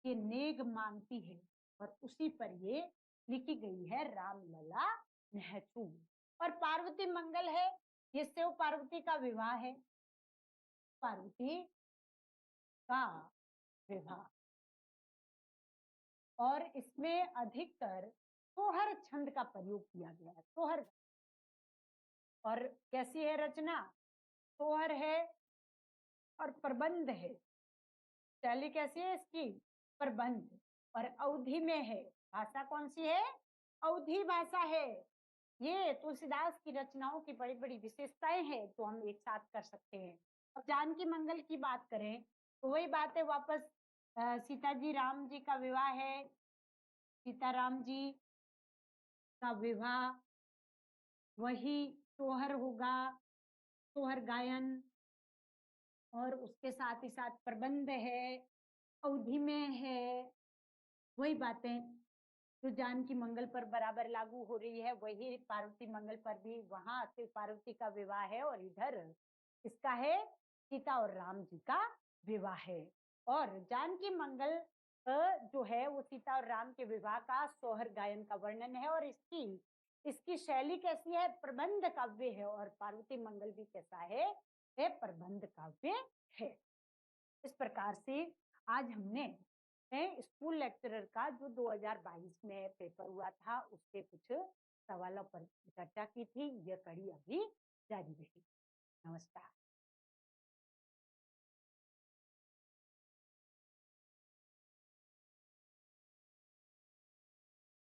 के नेग मांगती है। और उसी पर ये लिखी गई है रामलला नेहरू। और पार्वती मंगल है, ये शिव पार्वती का विवाह है, पार्वती का विवाह। और इसमें अधिकतर सोहर छंद का प्रयोग किया गया है, सोहर। और कैसी है रचना? सोहर है और प्रबंध है। शैली कैसी है इसकी? प्रबंध। और अवधि में है, भाषा कौन सी है? अवधि भाषा है। ये तुलसीदास की रचनाओं की बड़ी बड़ी विशेषताएं हैं, तो हम एक साथ कर सकते हैं। अब जानकी मंगल की बात करें तो वही बात है वापस। सीता जी राम जी का विवाह है, सीताराम जी का विवाह, वही सोहर होगा, सोहर गायन। और उसके साथ ही साथ प्रबंध है, अवधि में है। वही बातें जो जानकी मंगल पर बराबर लागू हो रही है वही पार्वती मंगल पर भी। वहां शिव पार्वती का विवाह है और इधर इसका है सीता और राम जी का विवाह है। और जानकी मंगल जो है वो सीता और राम के विवाह का सोहर गायन का वर्णन है। और इसकी इसकी शैली कैसी है? प्रबंध काव्य है। और पार्वती मंगल भी कैसा है? प्रबंध काव्य है। इस प्रकार से आज हमने स्कूल लेक्चरर का जो 2022 में पेपर हुआ था उसके कुछ सवालों पर चर्चा की थी। यह कड़ी अभी जारी रही। नमस्कार।